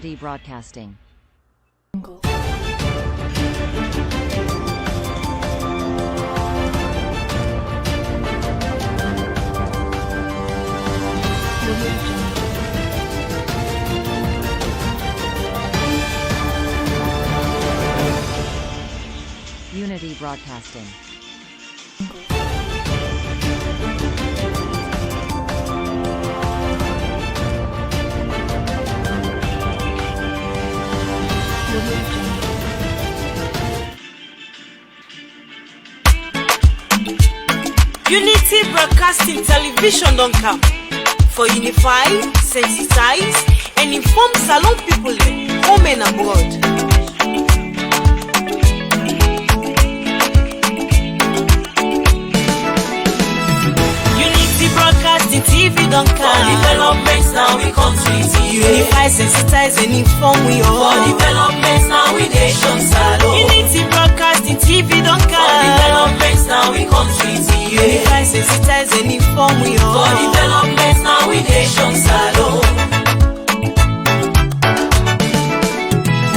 Unity Broadcasting. Unity Broadcasting. Unity Broadcasting Television don't come for unify, sensitize, and inform Salon people home and abroad. Unity Broadcasting TV don't come for developments now we come to unify, sensitize, and inform we all. For developments now we nation Salon. Unity Broadcasting TV don't come for developments now we come to unify, sensitize, and inform we all. For developments now we nation Salon.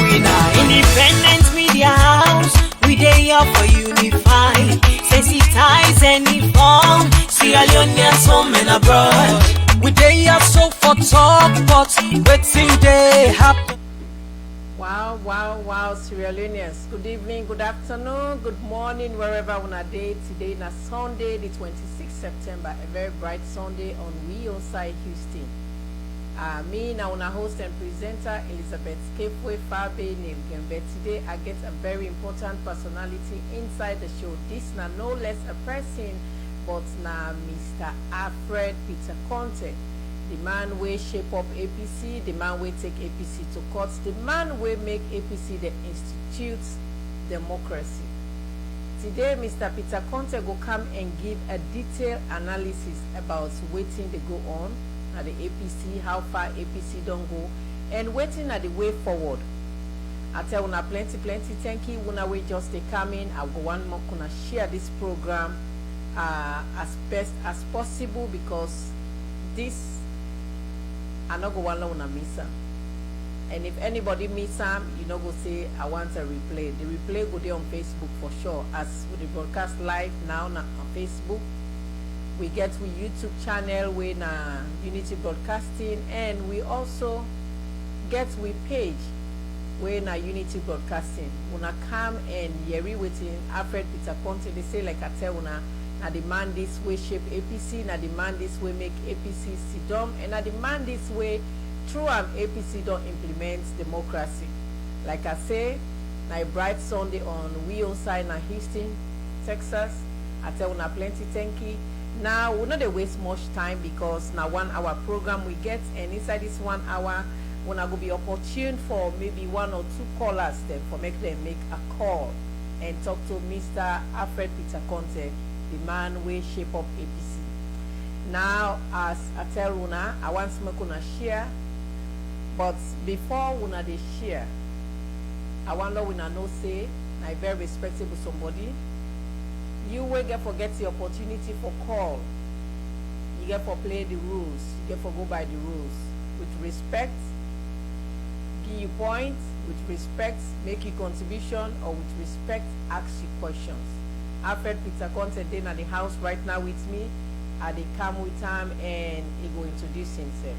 We now independent media house. We dey here for unify, sensitize, and inform Sierra Leoneans home and abroad. We dey here so for talk, but wetin dey happen? Wow, Sierra Leoneans. Good evening, good afternoon, good morning, wherever una day. Today na Sunday, the 26th September, a very bright Sunday on we on side Houston. Me now una host and presenter Elizabeth Kefwe Fabe name. But today I get a very important personality inside the show. This na no less a person, but na Mr. Alfred Peter Conte. The man will shape up APC, the man will take APC to court, the man will make APC the institute democracy. Today, Mr. Peter Conte will come and give a detailed analysis about waiting they go on at the APC, how far APC don't go, and waiting at the way forward. I tell una plenty, thank you. Una we just they come in. I go one more gonna share this program as best as possible because this I not go one una miss am. And if anybody miss am, you know go say I want a replay. The replay go there on Facebook for sure. As we broadcast live now on Facebook, we get with YouTube channel with Unity Broadcasting, and we also get with page where na Unity Broadcasting. Una come and yeri waiting Alfred Peter Conte. They say like I tell una. I demand this way shape APC, I demand this way make APC sit down, and I demand this way through APC don't implement democracy. Like I say, na a bright Sunday on we on side na Houston, Texas. I tell una plenty thank you. Now we not waste much time because now 1 hour program we get, and inside this 1 hour when I go be opportune for maybe 1 or 2 callers then for make them make a call and talk to Mr. Alfred Peter Conte, the man will shape up APC. Now, as I tell una, I want to share, but before una they share, I want to know say, I very respectable somebody. You will get forget the opportunity for call. You get for play the rules. You get for go by the rules with respect. Give you points with respect. Make you contribution, or with respect ask you questions. Alfred Peter Conte then at the house right now with me. They come with him and he will introduce himself.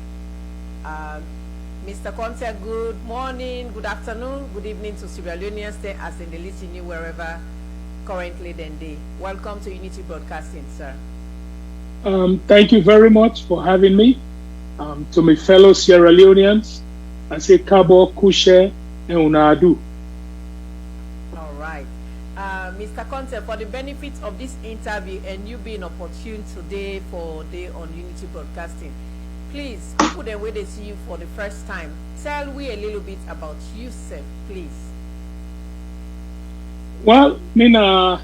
Mr. Conte, good morning, good afternoon, good evening to Sierra Leoneans as in the listening wherever currently then they. Welcome to Unity Broadcasting, sir. Thank you very much for having me. To my fellow Sierra Leoneans, I say Kabo, Kushe, and Unadu. All right. Mr. Conte, for the benefit of this interview and you being opportune today for day on Unity Broadcasting, please, people the way they see you for the first time, tell we a little bit about yourself, please. Well, Mina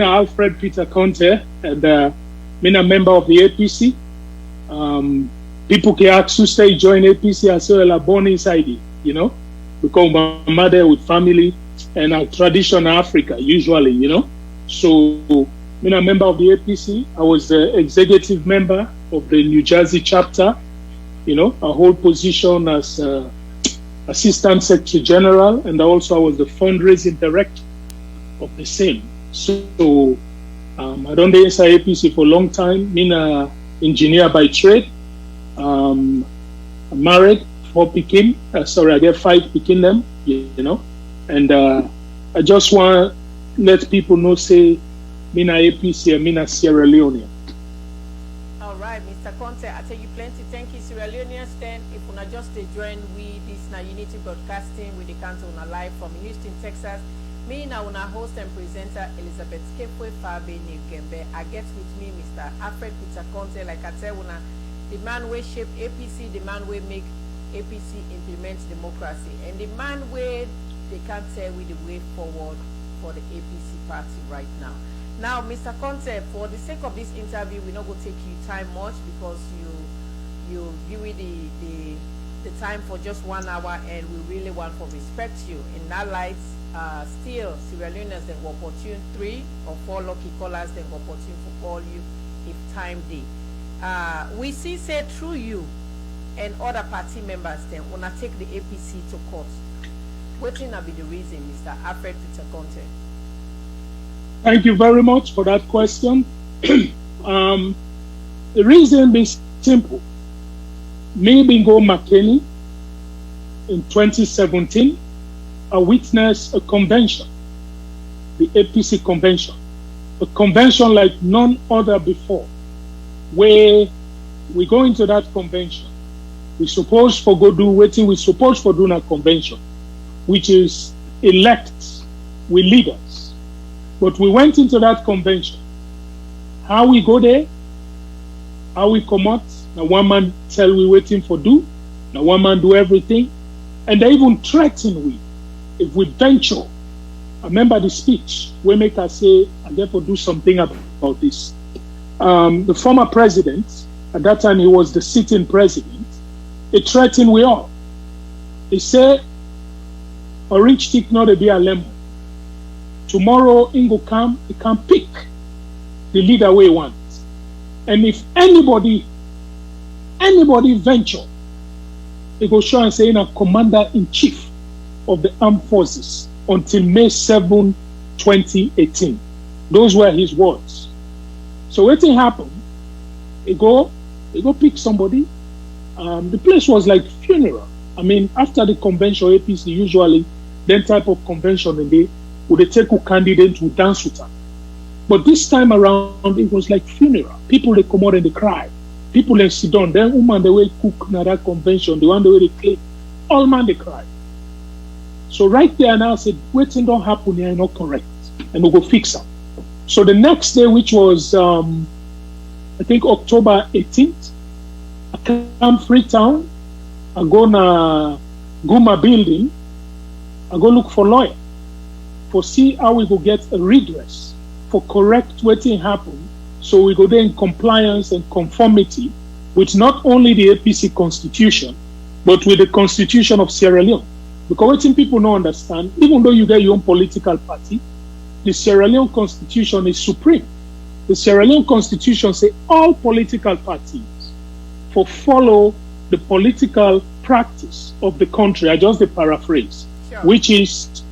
Alfred Peter Conte, and Mina member of the APC. People can ask who stay join APC as well as born inside it, you know, because my mother with family and a tradition Africa usually, you know. So I'm a member of the APC. I was the executive member of the New Jersey chapter, you know. I hold position as Assistant Secretary General, and also I was the fundraising director of the same. So I done the inside APC for a long time. I'm an engineer by trade. I'm married, 4 Pekin. I get 5 Pekin them, you know. And I just want to let people know, say, I'm a APC and I'm a Sierra Leone. All right, Mr. Conte, I tell you plenty. Thank you, Sierra Leoneans. Then, if you just join with this now Unity Broadcasting with the Council on live from Houston, Texas. Me now our host and presenter Elizabeth Kepwe Fabe Nigembe. I get with me Mr. Alfred Peter Conte. Like I tell una, the man will shape APC, the man will make APC implement democracy, and the man where they can't tell with the way forward for the APC party right now. Now, Mr. Conte, for the sake of this interview, we're not going to take you time much because you give me the time for just 1 hour, and we really want to respect you. In that light, still, Sierra Leoneans, they will opportune 3 or 4 lucky callers, they will opportune to call you if time day. We see, say, through you and other party members, then when I take the APC to court. What will be the reason, Mr. Alfred Peter Conte? Thank you very much for that question. The reason is simple. Me Bingo McKinney in 2017, I witnessed a convention, the APC convention, a convention like none other before, where we go into that convention. We supposed for go do waiting, we supposed for doing a convention, which is elect with leaders. But we went into that convention. How we go there, how we come out, now one man tell we waiting for do, now one man do everything, and they even threaten we if we venture. I remember the speech where make us say, I therefore do something about this. The former president, at that time he was the sitting president, he threatened we all. He said, orange stick not to be a lemon. Tomorrow, Ingo come, he can pick the leader we want. And if anybody venture, he go show and say, in a commander-in-chief of the armed forces until May 7, 2018. Those were his words. So what happened? He go pick somebody. The place was like funeral. I mean, after the convention, APC usually, then type of convention, and they would take a candidate to dance with her. But this time around, it was like funeral. People, they come out and they cry. People, they sit down. Then woman, they will cook na that convention. The one, they will clean. All man, they cry. So right there now, I said, waiting don't happen here, not correct. And we'll go fix them. So the next day, which was, I think October 18th, I come Freetown. I go na Guma building. I go look for lawyer for see how we go get a redress for correct waiting happen. So we go there in compliance and conformity with not only the APC constitution, but with the constitution of Sierra Leone. Because waiting people don't understand, even though you get your own political party, the Sierra Leone constitution is supreme. The Sierra Leone constitution say all political parties for follow the political practice of the country. I just the paraphrase, sure. which is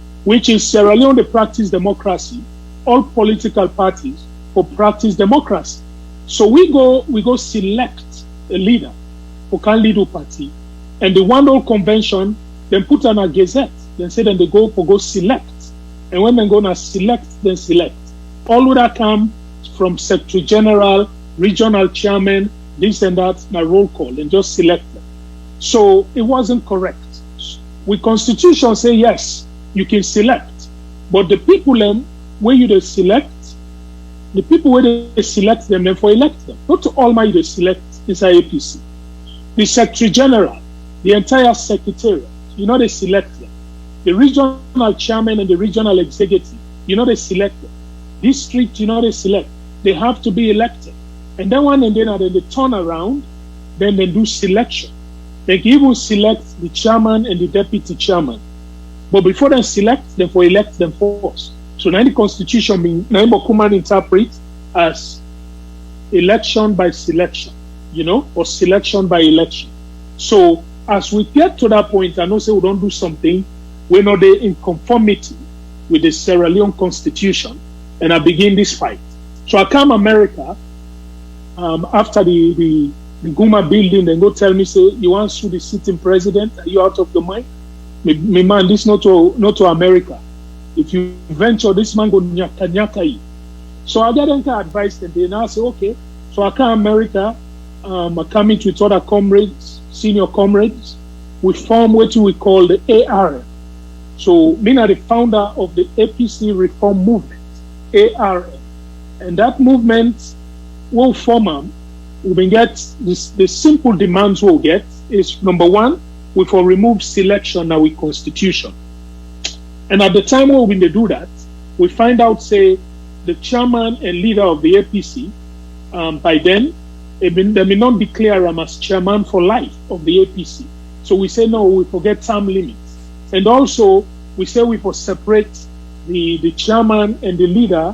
Sierra Leone they practice democracy. All political parties for practice democracy. So we go select a leader for can lead a party, and the one old convention then put on a gazette. Then say then they go select, and when they go na select, then select. All would that come from Secretary General, regional chairman, this and that, na roll call, and just select them. So it wasn't correct. With constitution say yes, you can select, but the people where you they select, the people where they select them, then for elect them. Not to all my they select inside APC. The Secretary General, the entire secretariat, they select them. The regional chairman and the regional executive, they select them. District, they select. They have to be elected. And then they turn around, then they do selection. They even select the chairman and the deputy chairman. But before they select, they for elect them first. So now the constitution means Kuman interpret as election by selection, or selection by election. So as we get to that point, I know say we don't do something, we're not in conformity with the Sierra Leone Constitution, and I begin this fight. So I come America after the Guma building, then go tell me, say, you want to sue the sitting president? Are you out of your mind? Me man, this not to America. If you venture, this man go nyaka yi. So I get advice, and then I say, okay. So I come America, I come in with other comrades, senior comrades. We form what we call the ARM. So me are the founder of the APC Reform Movement, ARM. And that movement will form, we will get the simple demands we'll get is, number one, we will remove selection in our constitution. And at the time when we do that, we find out, say, the chairman and leader of the APC, by then, they may not declare him as chairman for life of the APC. So we say, no, we forget term limits. And also, we say we will separate the chairman and the leader.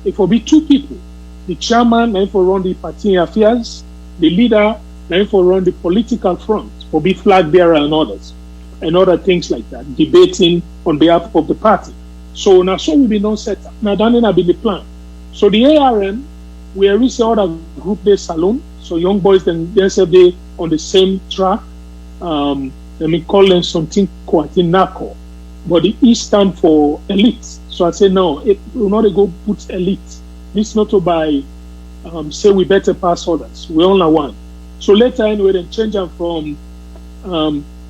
It will be two people. The chairman, now for run the party affairs. The leader, now for run the political front, will be flag bearer and others, and other things like that, debating on behalf of the party. So now, so we be non set up. Now, that will be the plan. So the ARM, we are reaching other group based salon. So young boys then say they on the same track. Let me call them something quite NACO. But the E stand for elite. So I say, no, it will not go put elite. This not to buy, say we better pass others. We only one. So later anyway, then change them from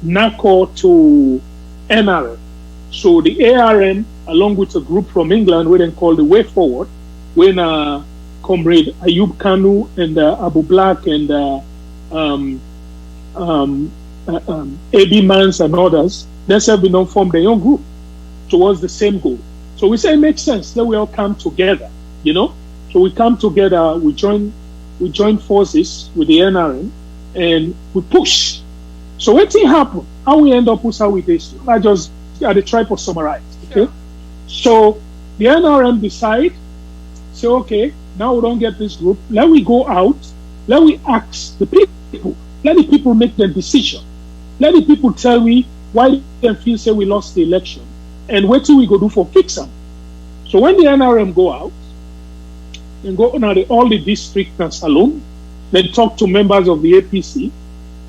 NACO to NRM. So the ARM, along with a group from England, we then call the Way Forward, when Comrade Ayub Kanu and Abu Black and A.B. Mans and others, then have been form their own group towards the same goal. So we say it makes sense that we all come together, you know. So we come together, we join forces with the NRM, and we push. So what thing happen? How we end up with how we this? I try to summarize. Okay. Sure. So the NRM decide, say, okay, now we don't get this group. Let we go out. Let we ask the people. Let the people make their decision. Let the people tell me why they feel say we lost the election, and what do we go do for fix them. So when the NRM go out and go on all the district and salon, then talk to members of the APC.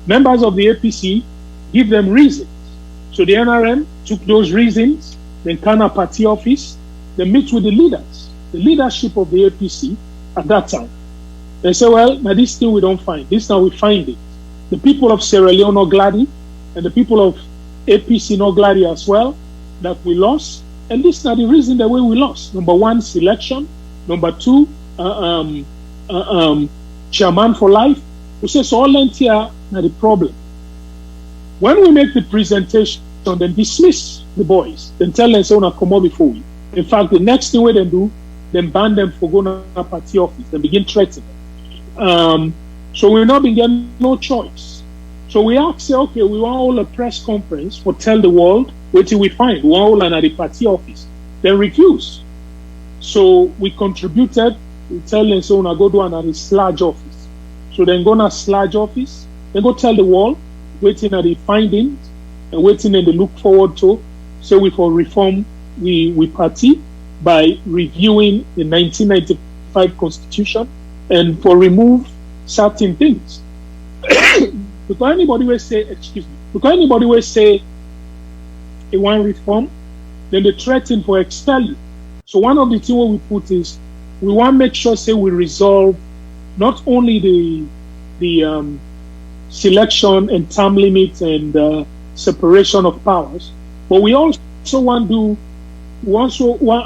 Members of the APC give them reasons. So the NRM took those reasons, then come to party office, they meet with the leaders, the leadership of the APC at that time. They say, well, now this thing we don't find. This now we find it. The people of Sierra Leone are glad, and the people of APC not glad as well that we lost. And this is not the reason the way we lost. Number one, selection. Number two, chairman for life. We say, so all here now the problem. When we make the presentation, then dismiss the boys, then tell them, say, so come on before we. In fact, the next thing we then do, then ban them for going to a party office, then begin threatening them. So we're not being given no choice. So we ask, say, okay, we want all a press conference for tell the world what till we find. We want all at the party office. They refuse. So we contributed. We tell them, so now go do an sludge office. So then go to a sludge office. Then go tell the world, waiting at the findings and waiting and they look forward to. So we for reform we party by reviewing the 1995 Constitution and for remove certain things. Because anybody will say, it want reform, then they threaten for expel you. So one of the things we put is we want to make sure, say, we resolve not only the selection and term limits and separation of powers, but we also want to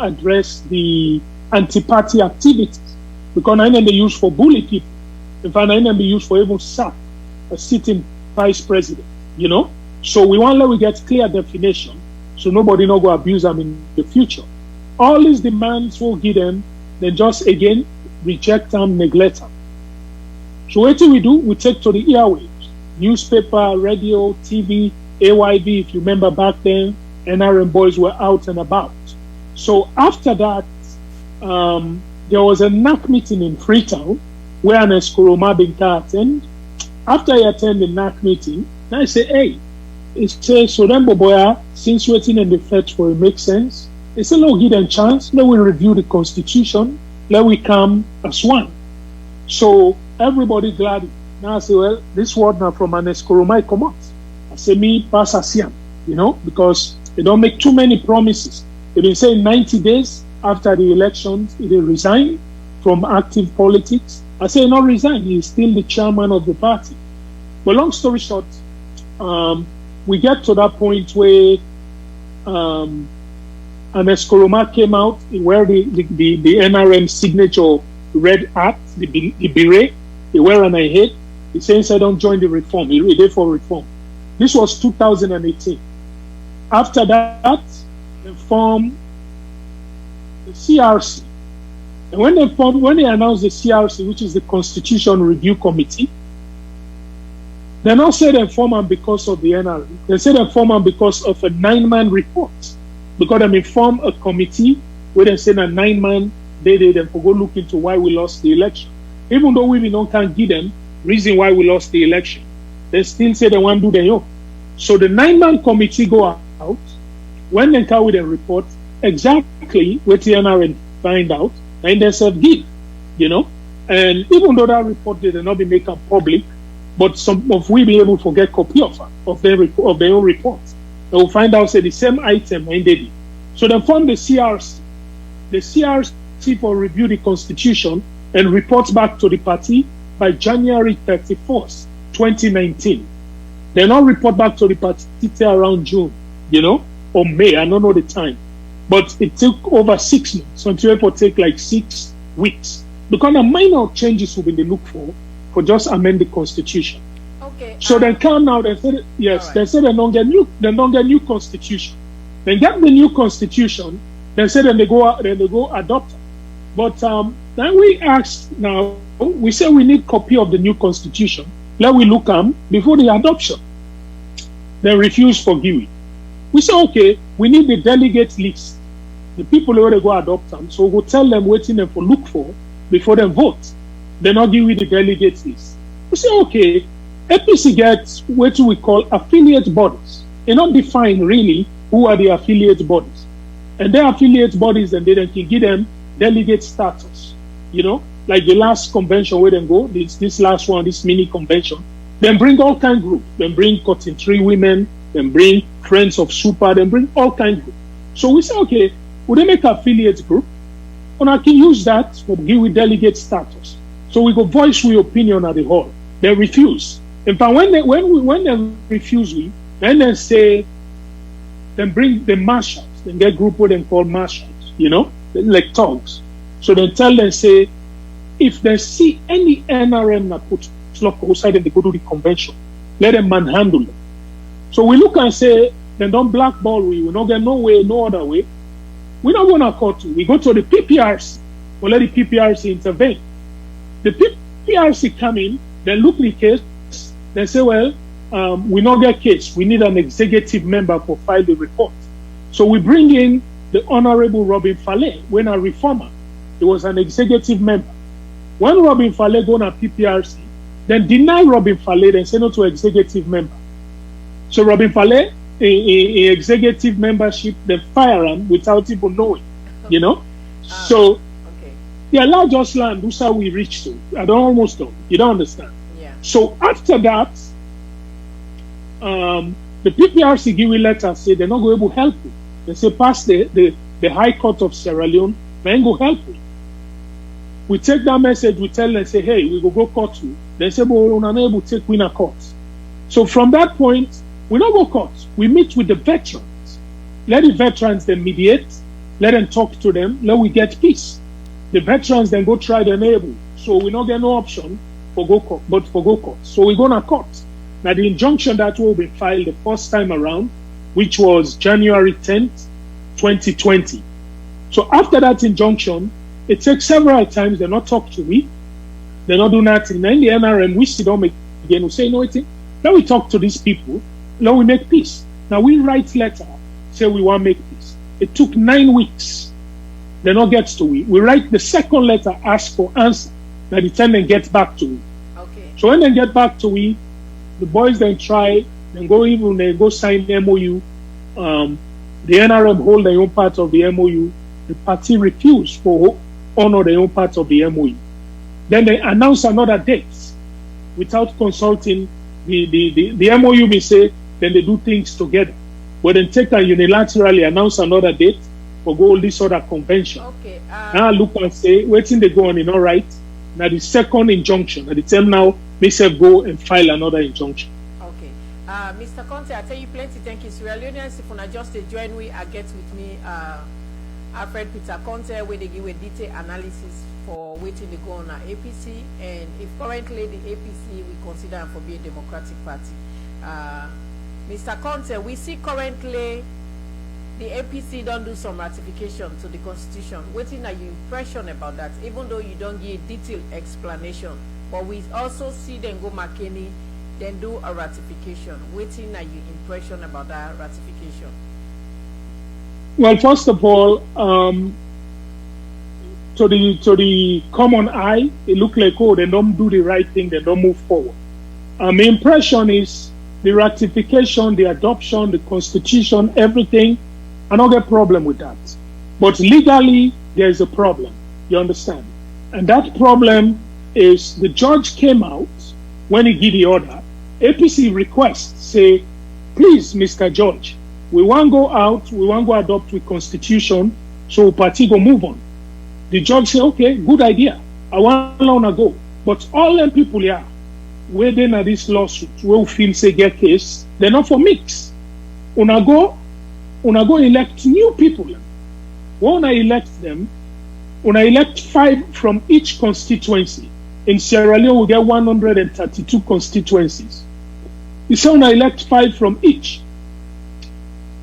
address the anti-party activities, because I they use for bully people. In fact, I be used for even sack a sitting vice president, you know. So we want to get clear definition, so nobody not go abuse them in the future. All these demands will give them, then just again reject them, neglect them. So what do? We take to the airwaves, newspaper, radio, TV, AYB. If you remember back then, NRM boys were out and about. So after that, there was a NAC meeting in Freetown where an Eskoroma Binka attended. After he attended the NAC meeting, Now I say, hey, it says, so then, Boboya, since waiting in the fetch for it makes sense, they say, no, give them chance. Let we review the constitution. Let we come as one. So everybody glad. Now I say, well, this word now from an Eskoromai come out. I say, me pass Asiam, because they don't make too many promises. They've been saying 90 days after the elections, they resign from active politics. I say, not resign. He's still the chairman of the party. But long story short, we get to that point where an Eskoroma came out where the NRM signature red hat, the beret, they wear on a head. He says, I don't join the reform. He did for reform. This was 2018. After that, they formed the CRC. And when they announced the CRC, which is the Constitution Review Committee, they not say they form them because of the NRM. They say they form them because of a 9-man report. Because they may form a committee where they say a 9-man, they then go look into why we lost the election. Even though we can't give them reason why we lost the election, they still say they want to do their own. So the 9-man committee go out. When they come with a report, exactly what the NRM find out, and they say give, And even though that report did not be made public, but some of we be able to get copy of their own report. They will find out say the same item and they did. So they form the CRC. The CRC for review the constitution and report back to the party by January 31st, 2019. They not report back to the party till around June, or May. I don't know the time. But it took over 6 months. Some people take like 6 weeks. Because the minor changes will be look for just amend the constitution. Okay. So they come now, they said, yes, right. They said they don't get new constitution. They get the new constitution, they said then they go adopt it. But then we asked now, we say we need copy of the new constitution. Let we look before the adoption. They refuse for give. We say, okay, we need the delegate list. The people who they go adopt them, so we'll tell them waiting them for look for before they vote. They not give you the delegate list. We say, okay, APC gets what we call affiliate bodies. They not define really who are the affiliate bodies. And their affiliate bodies, and they can give them delegate status. Like the last convention where they go, this last one, this mini convention, then bring all kind of groups. Then bring Cotton Tree women, then bring Friends of Super, then bring all kind of groups. So we say, okay, would they make affiliate group? And I can use that to give with delegate status. So we go voice we opinion at the hall. They refuse. In fact, when they refuse, then they say, then bring the marshals. Then get group what they call marshals, like thugs. So they tell them, say, if they see any NRM that put slop outside and they go to the convention, let them manhandle them. So we look and say, then don't blackball we will not get no way, no other way. We're not going to court. We go to the PPRC. We'll let the PPRC intervene. The PPRC come in, then look the case, then say, well, we not get case. We need an executive member for file the report. So we bring in the Honorable Robin Fallet, when a reformer. He was an executive member. When Robin Fallet go to PPRC, then deny Robin Fallet and say no to executive member. So Robin Fallet, a executive membership, they fire him without even knowing, So okay. they allow just land. That's how we reach to. I don't almost know. You don't understand. Yeah. So after that, the PPRC give a letter say they're not going to help you. They say pass the High Court of Sierra Leone, they ain't go help you. We take that message, we tell them, say, hey, we go court you. They say, but we're not able to take winner court. So from that point, we don't go court. We meet with the veterans. Let the veterans then mediate. Let them talk to them. Let we get peace. The veterans then go try their neighbor. So we don't get no option for go court, but for go court. So we go to court. Now the injunction that will be filed the first time around, which was January 10th, 2020. So after that injunction, it takes several times. They not talk to me. They not do nothing. Then the NRM, we still don't make again. We say, no, let we talk to these people. Let we make peace. Now we write letter, say we want to make peace. It took 9 weeks. They not get to we. We write the second letter, ask for answer. Now the time they get back to we. Okay. So when they get back to we, the boys then try Then they go sign the MOU. The NRM hold their own part of the MOU. The party refused to honor their own part of the MOU. Then they announce another date without consulting the MOU. May say then they do things together, but then take and unilaterally announce another date for go all this other convention. Okay. Now look and say waiting they go on in all right. Now the second injunction at the time now, myself go and file another injunction. Okay. Mr. Conte, I tell you plenty thank you. Sierra Leoneans, if you just join we, I get with me Alfred Peter Conte, where they give a detailed analysis for waiting to go on our APC, and if currently the APC we consider for be a democratic party. Mr. Conte, we see currently the APC don't do some ratification to the constitution. Waiting are your impression about that, even though you don't give a detailed explanation, but we also see them go McKinney, then do a ratification. Waiting are your impression about that ratification? Well, first of all, to the common eye, it look like, oh, they don't do the right thing, they don't move forward. My impression is the ratification, the adoption, the constitution, everything, I don't get a problem with that. But legally, there is a problem, you understand? And that problem is the judge came out when he gave the order. APC requests, say, please, Mr. Judge, we want to go out, we want to go adopt the constitution, so party go move on. The judge say, okay, good idea. I want to go. But all them people here, where they are this lawsuit, where feel say get case, they're not for mix. Una go elect new people. When I elect them, una elect 5 from each constituency. In Sierra Leone, we get 132 constituencies. You say una elect 5 from each.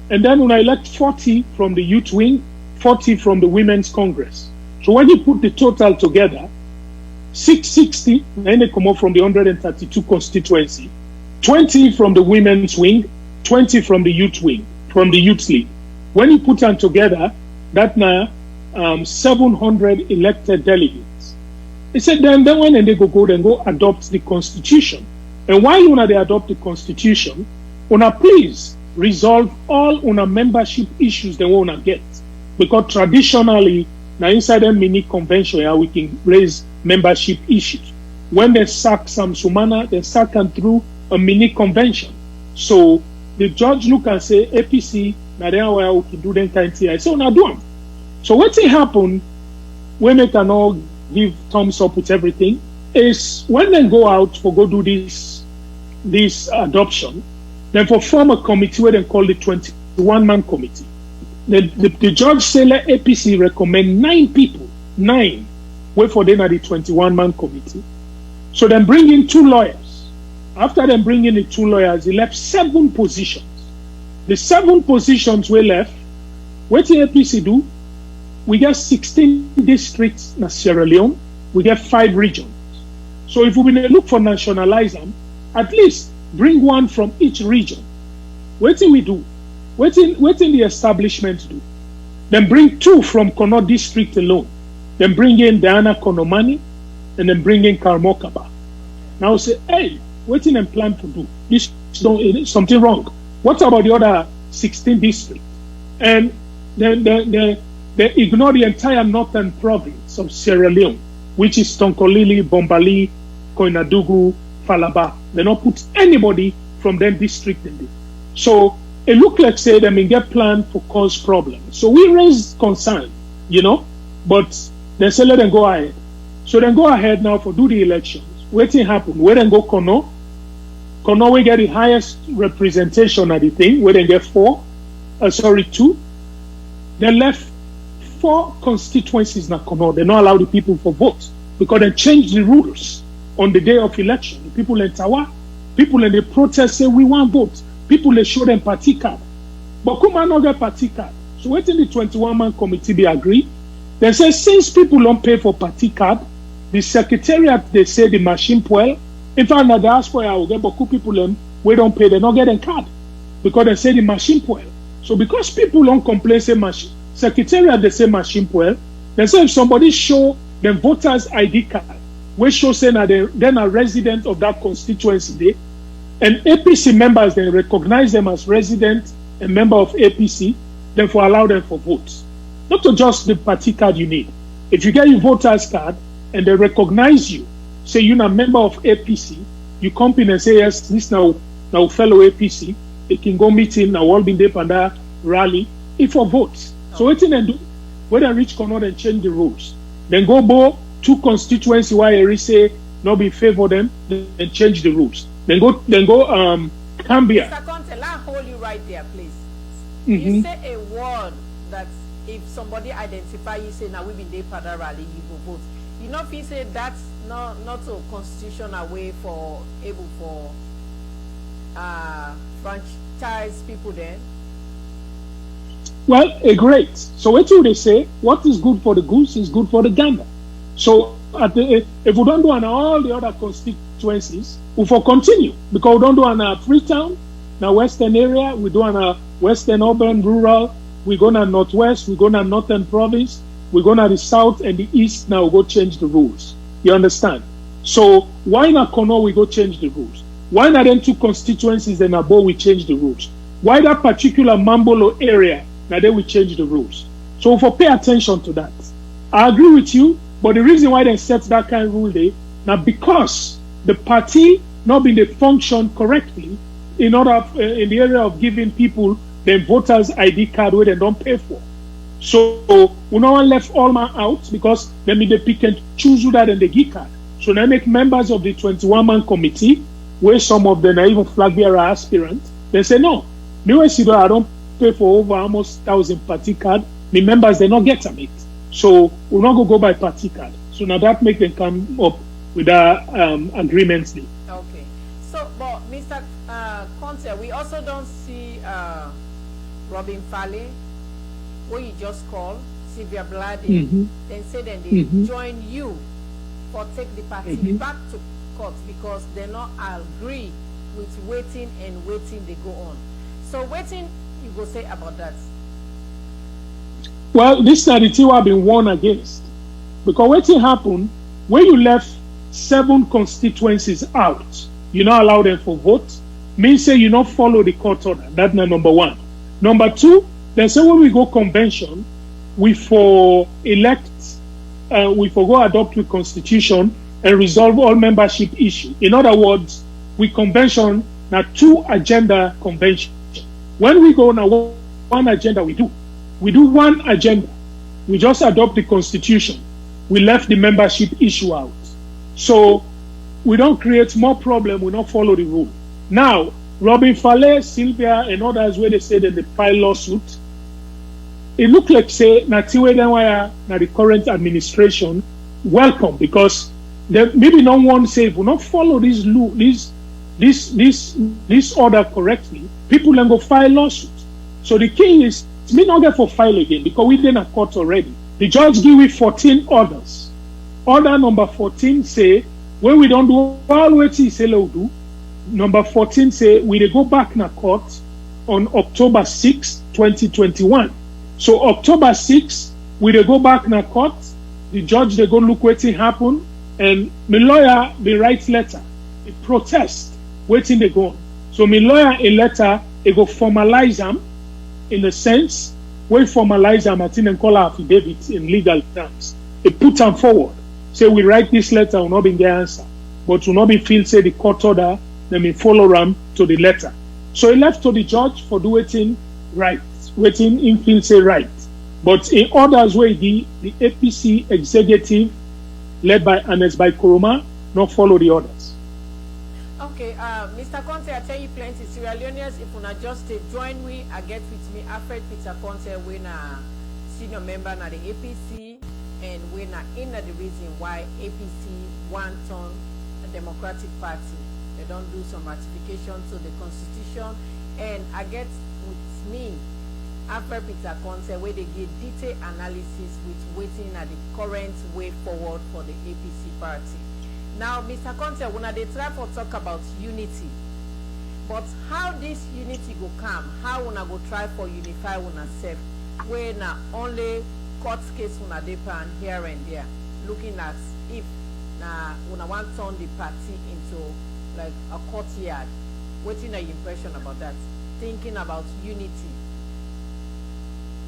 And then when I elect 40 from the youth wing, 40 from the women's congress. So when you put the total together, 660, then they come up from the 132 constituency, 20 from the women's wing, 20 from the youth wing, from the youth league. When you put them together, that now 700 elected delegates. He said then when they go adopt the constitution. And while una they adopt the constitution, una please resolve all una membership issues they want to get, because traditionally now inside a mini convention we can raise membership issues. When they sack some Sumana, they sack them through a mini convention. So the judge look and say APC now then we can do them kind of thing. I say now do them. So what happen when they can all give thumbs up with everything is when they go out for go do this adoption. Then for form a committee where they call the 21-man committee. The judge say let APC recommend 9 people, 9, wait for them at the 21-man committee. So then bring in 2 lawyers. After them bring in the 2 lawyers, he left 7 positions. The 7 positions we left, what the APC do? We get 16 districts in Sierra Leone, we get 5 regions. So if we look for nationalize them, at least bring 1 from each region. What do we do? What in the establishment do? Then bring 2 from Kono district alone. Then bring in Diana Konomani, and then bring in Karmokaba. Now say, hey, what in them plan to do? This is something wrong. What about the other 16 districts? And then they ignore the entire northern province of Sierra Leone, which is Tonkolili, Bombali, Koinadugu, Falaba. They don't put anybody from them district in there. So it look like say them in get plan for cause problems. So we raise concern, but they say let them go ahead. So then go ahead now for do the elections. Waiting happen. Where then go Kono. Kono we get the highest representation at the thing. Where they get 2. They left 4 constituencies na Kono. They not allow the people for vote because they changed the rules on the day of election. The people in Tawa, people in the protest say we want vote. People they show them party card. But Kuma not get party card. So waiting the 21-man committee they agree. They say since people don't pay for party card, the secretariat they say the machine poel. In fact, na diaspora I will get but people them we don't pay, they not getting card. Because they say the machine poel. So because people don't complain say machine secretariat they say machine poel, they say if somebody show them voters ID card, we show say that they're a resident of that constituency day, And APC members, they recognize them as resident and member of APC, therefore allow them for votes. Not to just the party card you need. If you get your voter's card and they recognize you, say you're a member of APC, you come in and say, yes, this now fellow APC, they can go meeting, now all been there and that rally, if for votes. So what they do, when they reach Connaught and change the rules, then go bo 2 constituency where they say not be favor them, then change the rules. Then go Cambia. Mr. Conte, let me hold you right there, please. Mm-hmm. You say a word that if somebody identify you say now we been there for that rally, you go vote. You know if you say that's not a constitutional way for able for franchise people then? Well, great. So what do they say? What is good for the goose is good for the gander. So if we don't do on all the other constituencies, we will continue because we don't do on Freetown, now western area, we do on western urban, rural, we go to northwest, we go to northern province, we go to the south and the east, now we go change the rules. You understand? So why not Connaught we go change the rules? Why not then 2 constituencies and above we change the rules? Why that particular Mambolo area, now then we change the rules? So for pay attention to that. I agree with you, but the reason why they set that kind of rule there, now because the party not being function correctly in order in the area of giving people the voters ID card where they don't pay for. So we no one left all man out because they pick and choose who that and the give card. So they make members of the 21-man committee, where some of them are even flag bearer aspirants. They say no, me when see I don't pay for over almost 1,000 party card. The members they not get it. So we're not go by party card. So now that make them come up with our agreements. Okay. So, but Mr. Conteh, we also don't see Robin Fale, what you just called Sylvia Blady, then say then they join you for take the party back to court because they not agree with waiting they go on. So waiting you go say about that? Well, this narrative I've been warned against. Because what happened, when you left 7 constituencies out, you not allow them for vote, means say you not follow the court order. That's number 1. Number 2, they say when we go convention, we for elect, we for go adopt the constitution and resolve all membership issue. In other words, we convention now 2 agenda convention. When we go now 1 agenda we do 1 agenda. We just adopt the constitution. We left the membership issue out. So we don't create more problem, we don't follow the rule. Now, Robin Fale, Sylvia, and others where they say that they file lawsuit, it look like say now the current administration welcome because maybe no one say if we not follow this order correctly, people then go file lawsuit. So the key is me not get for file again because we did a court already. The judge give me 14 orders. Order number 14 say when we don't do all what he say we do. Number 14 say we go back in a court on October 6, 2021. So October 6, we go back in a court. The judge they go look what happened, and my lawyer they write letter, a protest, waiting they go on. So my lawyer a letter, they go formalize them in the sense we formalize them and call affidavit in legal terms. They put them forward. Say we write this letter will not be the answer, but will not be feel say the court order. Then we follow them to the letter. So he left to the judge for doing right, waiting in feel say right. But in others way the APC executive led by Anes by Kuruma not follow the orders. Okay, Mr. Conteh, I tell you plenty. Sierra Leoneans, if you not just join me, I get with me Alfred Peter Conteh, we na senior member na the APC, and we na in the reason why APC want on a Democratic Party. They don't do some ratification to the Constitution, and I get with me Alfred Peter Conteh, where they give detailed analysis with waiting at the current way forward for the APC party. Now, Mr. Conteh, when they try to talk about unity, but how this unity go come? How when I go try for unify when self, where na only court case when I depend here and there, looking at if na when I want turn the party into like a courtyard, What's your impression about that? Thinking about unity.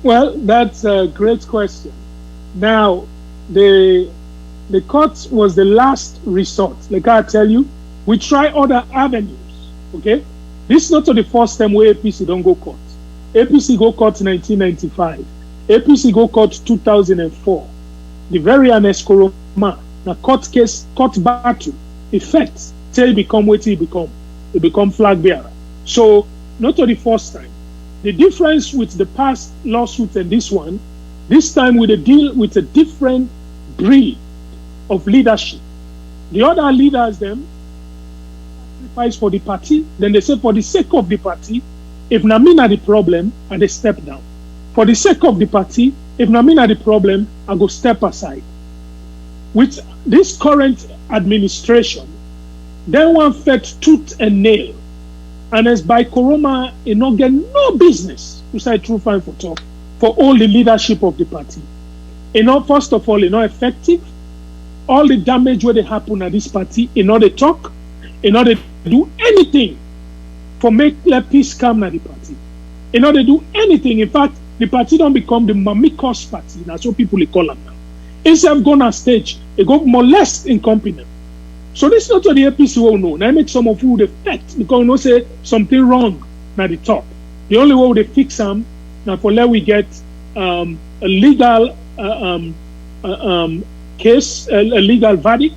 Well, that's a great question. Now, the court was the last resort. Like I tell you, we try other avenues. Okay, this is not the first time where APC don't go court. APC go court 1995. APC go court 2004. The very honest Koroma, the court case, court battle, effects till he become what he become. He become flag bearer. So not the first time. The difference with the past lawsuit and this one, this time we deal with a different breed of leadership. The other leaders them sacrifice for the party, then they say for the sake of the party, if Namina the problem, and they step down. For the sake of the party, if Namina the problem, I go step aside. With this current administration, then one fed tooth and nail. And as by Koroma, you not get no business to say true fine for talk for all the leadership of the party. You know, first of all, you know, effective. All the damage where they happen at this party, in order to talk, in order to do anything for make let peace come at the party. In order to do anything, in fact, the party don't become the mamikos party. That's what people call them now. Instead of going on stage, they go molest incompetent. So this is not what the APC will know. Now make some of who they affect because you know say something wrong at the top. The only way they fix them now for let we get a legal case, a legal verdict.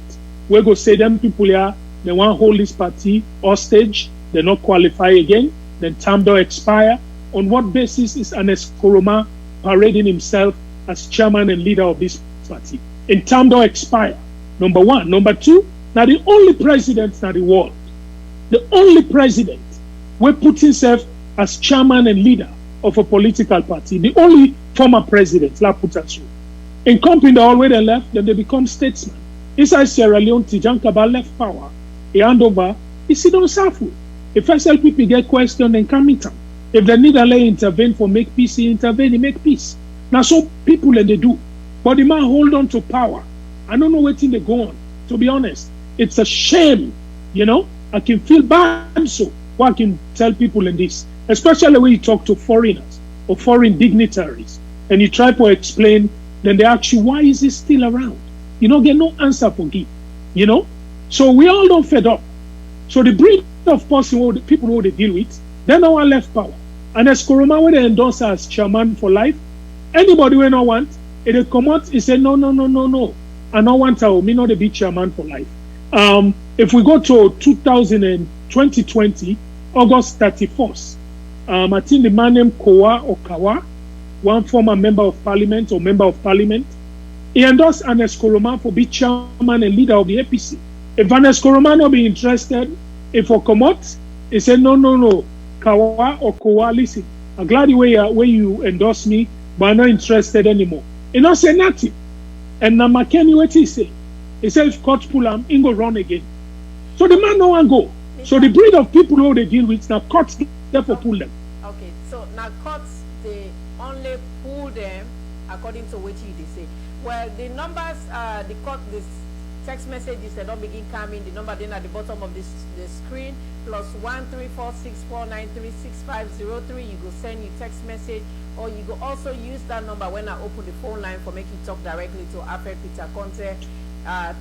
We go say them people here they want to hold this party hostage. They not qualify again. Then term don't expire. On what basis is Anes Koroma parading himself as chairman and leader of this party? In term don't expire. Number one. Number two. Now the only president in the world, the only president will put himself as chairman and leader of a political party, the only former president, La Putatsu. In company they already left, then they become statesmen. Inside Sierra Leone, Tijan Kaba left power, he hand over, he sit on Safu. If SLPP get questioned, then come meet him. If the need to intervene for make peace, he intervene, he make peace. Now so people and they do. But the man hold on to power. I don't know what thing they go on, to be honest. It's a shame, you know. I can feel bad so what I can tell people in this, especially when you talk to foreigners or foreign dignitaries and you try to explain, then they ask you, why is this still around? You don't get no answer for give, you know. So we all don't fed up. So the breed of person who the people who they deal with, they no one left power. And as Koroma when they endorse her as chairman for life, anybody we not want, if they come out, he say no. I don't want to me not to be chairman for life. If we go to 2020, August 31st, I think the man named Kawa, one former member of parliament, he endorsed Anes Koroma for be chairman and leader of the APC. If Anes Koroma not be interested, if we come out, he said, no, Kawa, listen, I'm glad the way you endorse me, but I'm not interested anymore. He not say nothing. And now McKenny, what he say? He said if court pull him, he go run again. So the man no one go. So the breed of people who they deal with, now courts therefore pull them. Okay, so now courts, they only pull them according to what they say. Well, the numbers, the court, this text messages, they don't begin coming. The number then at the bottom of the screen, +13464936503. You go send your text message, or you go also use that number when I open the phone line for make you talk directly to Alfred Peter Conte.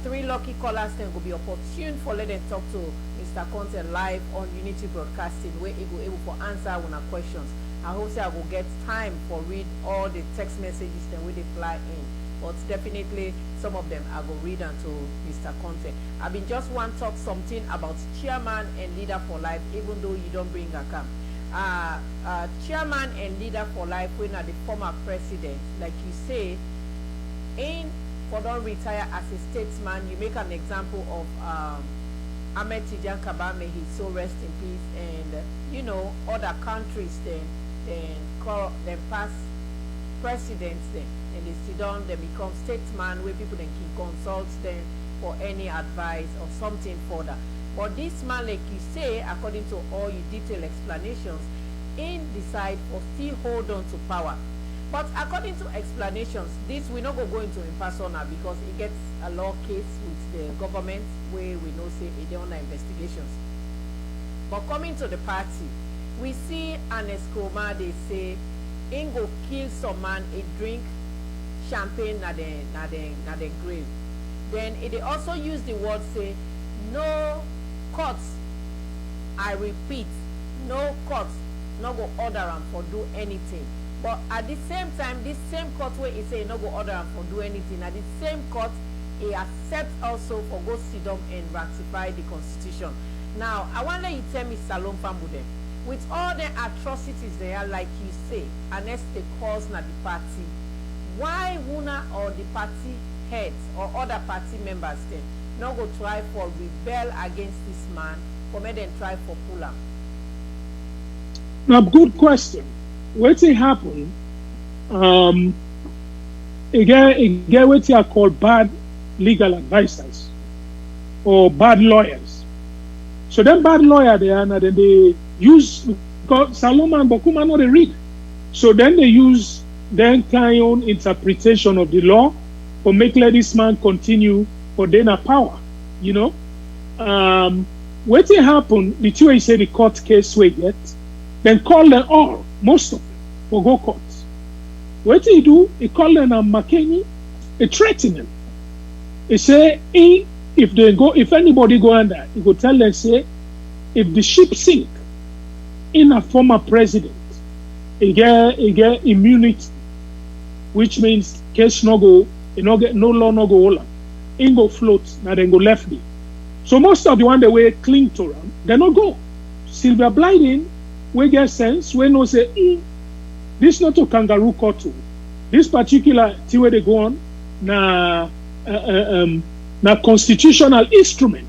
3 lucky callers then will be opportune for let them talk to Mr. Conte live on Unity Broadcasting, where he will able to answer our questions. I hope say I will get time for read all the text messages then we they fly in. But definitely some of them I will read unto Mr. Conte. I've been just want to talk something about chairman and leader for life, even though you don't bring a camp. Chairman and leader for life when are the former president, like you say, in for don't retire as a statesman, you make an example of Ahmed Tijan Kaba, may he so rest in peace, and you know other countries then pass presidents then, and they sit down, they become statesman where people then can consult them for any advice or something further. But this man, like you say, according to all your detailed explanations, in decide for still hold on to power. But according to explanations, this we not go into in persona because it gets a law case with the government where we know say they under investigations. But coming to the party, we see an Escoma, they say, in go kill some man, a drink champagne na the grave. Then they also use the word say, no courts, I repeat, no courts, no go order am for do anything. But at the same time, this same court where he say no go order am for do anything, at the same court, he accepts also for go sit down and ratify the constitution. Now, I want you tell me, Salom Fambude, with all the atrocities they are, like you say, unless they cause na the party, why Wuna or the party heads or other party members then not go try for rebel against this man, for me then try for pull am? Now, good question. What happen? Again, what you are called bad legal advisors or bad lawyers. So then bad lawyer they are, and then they use, because Saloma and Bokuma know they read. So then they use their kind interpretation of the law for make let this man continue for then a power, you know. What happen, the two way say the court case we get, then call them all, most of them, for go court. What he do, he call them a McKinney, he threaten them. He say, if anybody go under, he go tell them, say, if the ship sink in a former president, he get immunity, which means case no go, no law no go hold am. He go float, now then go left me. So most of the one the way cling to them, they no go. Sylvia Blyden, we get sense, we know say, this not a kangaroo court. This particular thing where they go on, na constitutional instrument,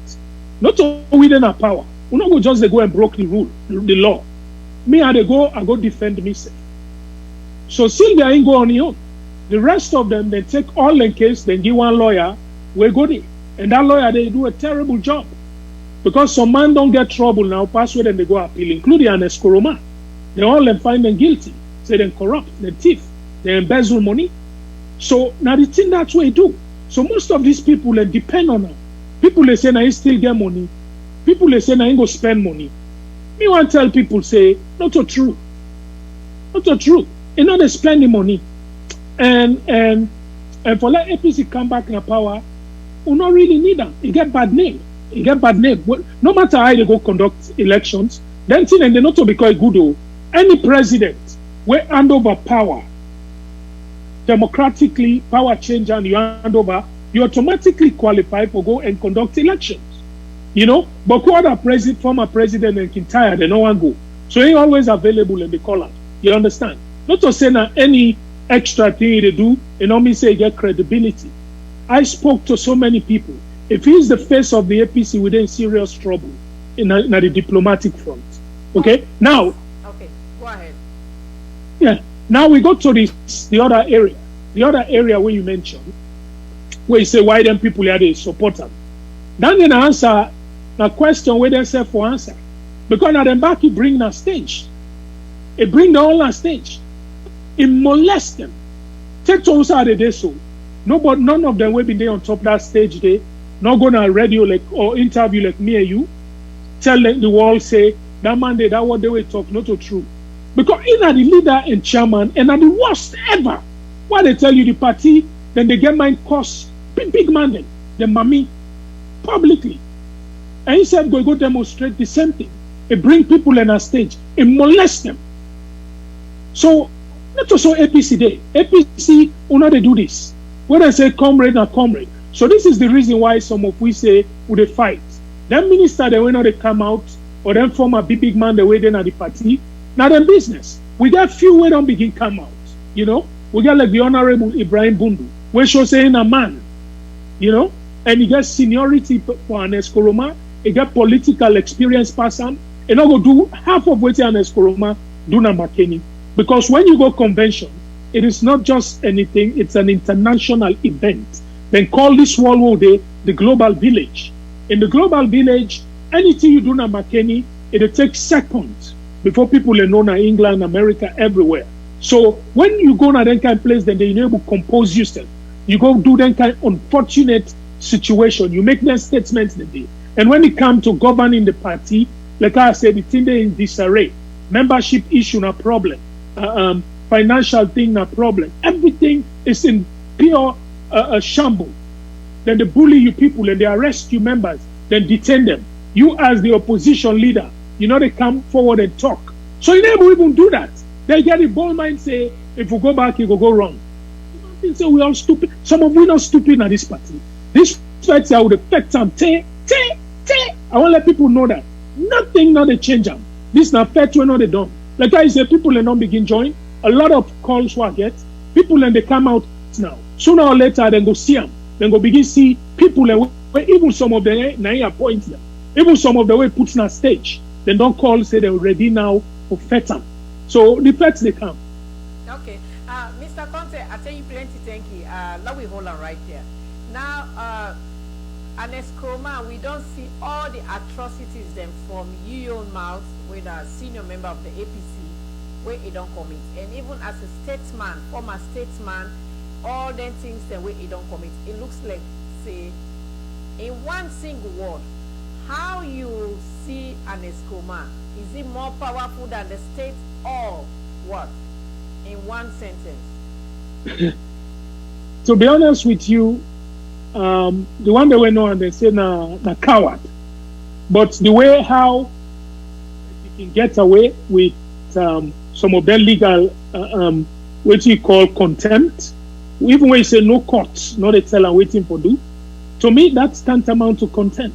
not within our power. We not go just they go and broke the rule, the law. Me I go defend myself. So Sylvia ain't go on your own. The rest of them, they take all the case, then give one lawyer, we go there. And that lawyer, they do a terrible job. Because some man don't get trouble now, pass where then they go appeal, including an Escoroma. They all then find them guilty. Say they corrupt, they thief, they embezzle money. So now the thing that's what they do. So most of these people they depend on them. People they say now he still get money. People they say now he go spend money. Me want to tell people say not so true. Not so true. You know they spend the money. And for let APC come back in power, we not really need them. You get bad name. You get bad name. No matter how they go conduct elections, then thing and they not to become good. Oh, any president will hand over power democratically, power change and you hand over, you automatically qualify for go and conduct elections. You know, but other former president and Conteh, they no one go. So he always available in the column. You understand? Not to say that any extra thing they do, you know me say get credibility. I spoke to so many people. If he's the face of the APC, we're in serious trouble in the diplomatic front. Okay? Now. Okay, go ahead. Yeah. Now we go to the other area. The other area where you mentioned, where you say why them people are they support them. Then they answer the question where they say for answer. Because now them back he bring na stage. He bring the whole stage. He molest them. Take to us out of the so. None of them will be there on top of that stage there. Not gonna radio like or interview like me and you. Tell the world say that man they that what they will talk not so true. Because in are the leader and chairman and are the worst ever. Why they tell you the party, then they get mine cost big man then, the mommy publicly. And he said go demonstrate the same thing. He bring people in a stage, he molest them. So not also APC day. APC una they do this. When I say comrade na comrade. So this is the reason why some of we say would they fight. Them minister they will not they come out or them form a big man the way they at the party. Now them business. We got few way don't begin come out. You know? We got like the Honorable Ibrahim Bundu, where she saying a man, you know, and he gets seniority for an Escoroma, he got political experience person, and I go do half of what an Escoroma do na McKinney. Because when you go convention, it is not just anything, it's an international event. Then call this World Day the Global Village. In the Global Village, anything you do na McKinney, it takes seconds before people are known in England, America, everywhere. So when you go to that kind of place, then they enable compose yourself. You go do that kind of unfortunate situation. You make them statements that day. And when it comes to governing the party, like I said, the thing there in disarray. Membership issue na problem. Financial thing na problem. Everything is in pure shambles. Then they bully you people and they arrest you members, then detain them. You as the opposition leader, they come forward and talk. So you never even do that. They get a bold mind say, if we go back, it will go wrong. They say we all stupid. Some of we not stupid at this party. This fight here would affect them. I want to let people know that. Nothing now they change them. This not fair to another done. Like I say, people and don't begin join. A lot of calls what I get. People and they come out now. Sooner or later, then go see them. Then go begin see people and even some of them now appoint them. Even some of the way puts on stage. Then don't call say they're ready now for FETAM. So the facts they come. Okay. Mr. Conte, I tell you plenty, thank you. Let me hold on right there. Now, Anescoma, we don't see all the atrocities then from your own mouth with a senior member of the APC where it don't commit. And even as a statesman, former statesman, all them things that way it don't commit. It looks like, say, in one single word, how you see Anescoma, is it more powerful than the state or what? In one sentence. To be honest with you, the one that went on, they say na coward. But the way how you can get away with some of their legal, what you call contempt, even when you say no court, not a teller waiting for do, to me that's tantamount to contempt.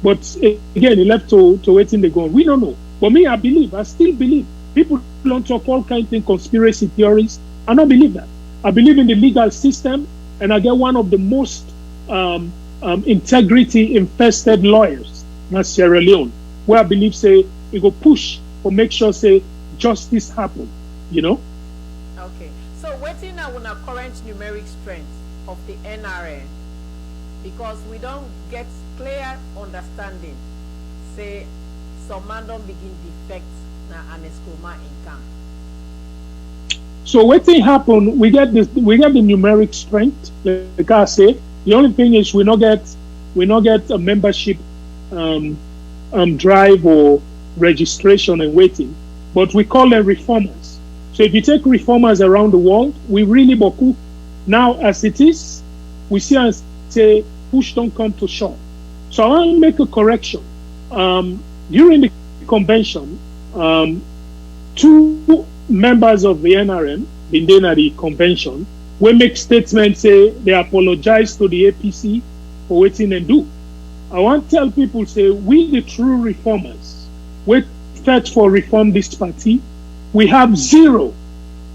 But again, he left to waiting the gun. We don't know. But me, I still believe. People don't talk all kinds of things, conspiracy theories. I don't believe that. I believe in the legal system, and I get one of the most integrity-infested lawyers, not Sierra Leone, where I believe, say, we go push or make sure, say, justice happen, Okay. So waiting now on our current numeric strength of the NRN, because we don't get clear understanding, say, some man don't begin defect na Anescoma in camp. So what thing happen? We get the numeric strength. Like I say, the only thing is we not get a membership drive or registration and waiting, but we call them reformers. So if you take reformers around the world, we really boku. Now as it is, we see and say push don't come to shove. So I want to make a correction. During the convention, two members of the NRM, been there at the convention, will make statements say they apologize to the APC for waiting and do. I want to tell people, say, we the true reformers, we fight for reform this party, we have zero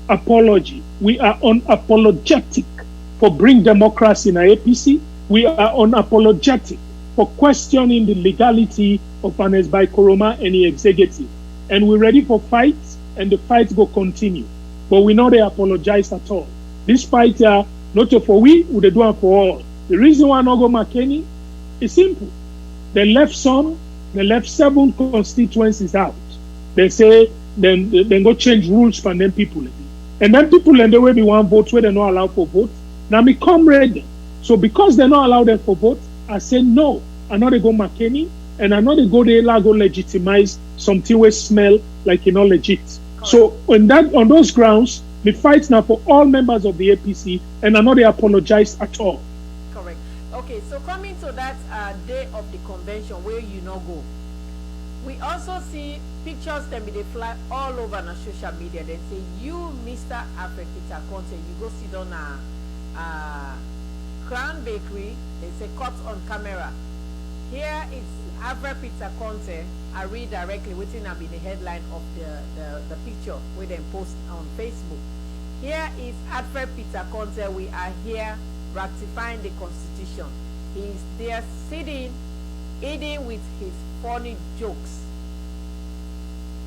apology. We are unapologetic for bring democracy in our APC. We are unapologetic for questioning the legality of Anes by Koroma and the executive. And we're ready for fights, and the fight will continue. But we know they apologize at all. This fight, not for we, they do it for all. The reason why not go McKinney is simple. They left 7 constituencies out. They say, then go change rules for them people. And then people and the way they want vote where they're not allowed for vote. Now me comrade. So because they're not allowed them for vote, I say no. I know they go McKinney, and I know they go there go legitimize something where smell like not legit. Correct. So on those grounds, the fight now for all members of the APC, and I know they apologize at all. Correct. Okay, so coming to that day of the convention where you not go, we also see pictures that they fly all over on social media. They say, you, Mr. Alfred Peter Conte, you go sit on a Crown Bakery. They say, caught on camera. Here is Alfred Peter Conte. I read directly within be the headline of the picture where they post on Facebook. Here is Alfred Peter Conte. We are here ratifying the Constitution. He's there sitting, eating with his funny jokes.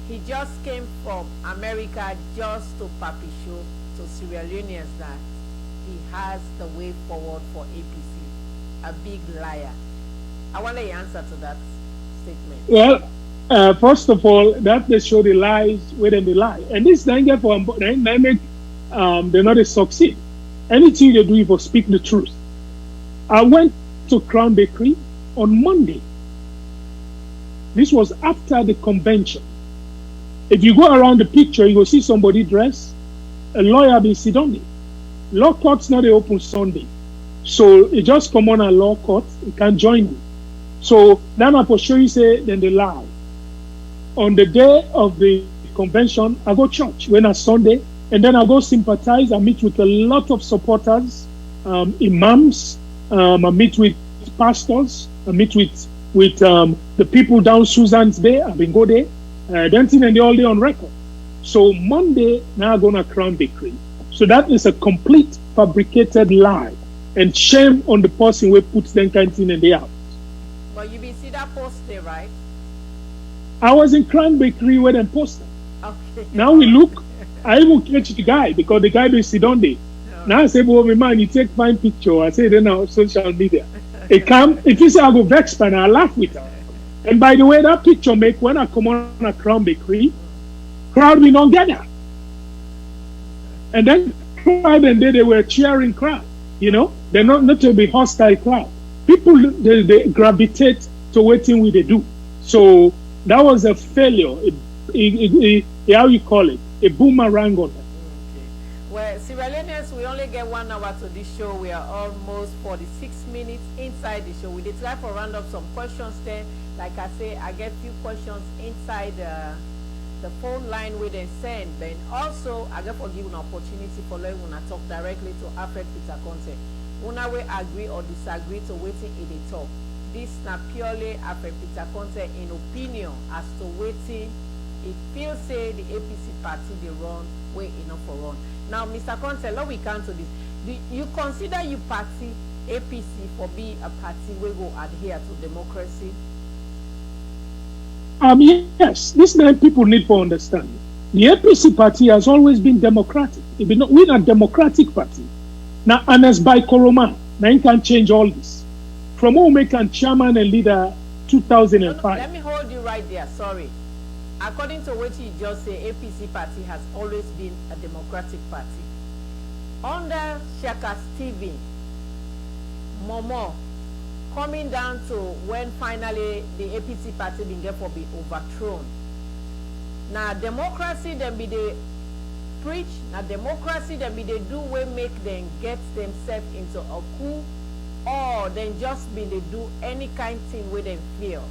He just came from America just to papi show to Sierra Leoneans that he has the way forward for APC. A big liar. I want to answer to that statement. Well, first of all, that they show the lies within the lie. And this then get for they make they not succeed. Anything they do, you will speak the truth. I went to Crown Bakery on Monday. This was after the convention. If you go around the picture, you will see somebody dressed, a lawyer be sit on it. Law court's not open Sunday. So it just come on a law court, you can join me. So then I will show you say then they lie. On the day of the convention, I go church when it's Sunday, and then I go sympathize. I meet with a lot of supporters, imams. I meet with pastors. I meet with the people down Susan's Bay. I've been go there. Dancing and they all day on record. So Monday now I'm gonna crown bakery. So that is a complete fabricated lie, and shame on the person who puts them kind of thing in the out. But you been see that post there, right? I was in Crown Bakery where they posted. Okay. Now we look, I even catch the guy because the guy been sit on there. No. Now I say, well, man, you take fine picture. I say then on social media. It come, if you say I go vex, man, I laugh with her. And by the way, that picture make when I come on a Crown Bakery, crowd we don't get that. And then crowd and they were cheering crowd. You know, they're not to be hostile crowd. People they gravitate to what thing we they do. So that was a failure. How you call it? A boomerang on that. Okay. Well, Sierra Leoneans, we only get 1 hour to this show. We are almost 46 minutes inside the show. We did try for round up some questions there. Like I say, I get few questions inside the phone line where they send. Then also, I get for give an opportunity for learn when I talk directly to Alfred Peter Conte. Una we agree or disagree to waiting in the talk. This not purely Alfred Peter Conte in opinion as to waiting. It feels say the APC party they run way enough for run. Now, Mr. Conte, let we come to this. Do you consider you party APC for be a party we go adhere to democracy? Yes, this nine people need to understand. The APC party has always been democratic. We're a democratic party. Now, and as by Koroma, now you can change all this. From Omeka chairman and leader 2005. No, let me hold you right there. Sorry. According to what you just say, APC party has always been a democratic party. Under Shaka Stephen, Momo, coming down to when finally the APC party being be overthrown. Now democracy then be they preach, now democracy then be they do we make them get themselves into a coup, or then just be they do any kind of thing with them feel.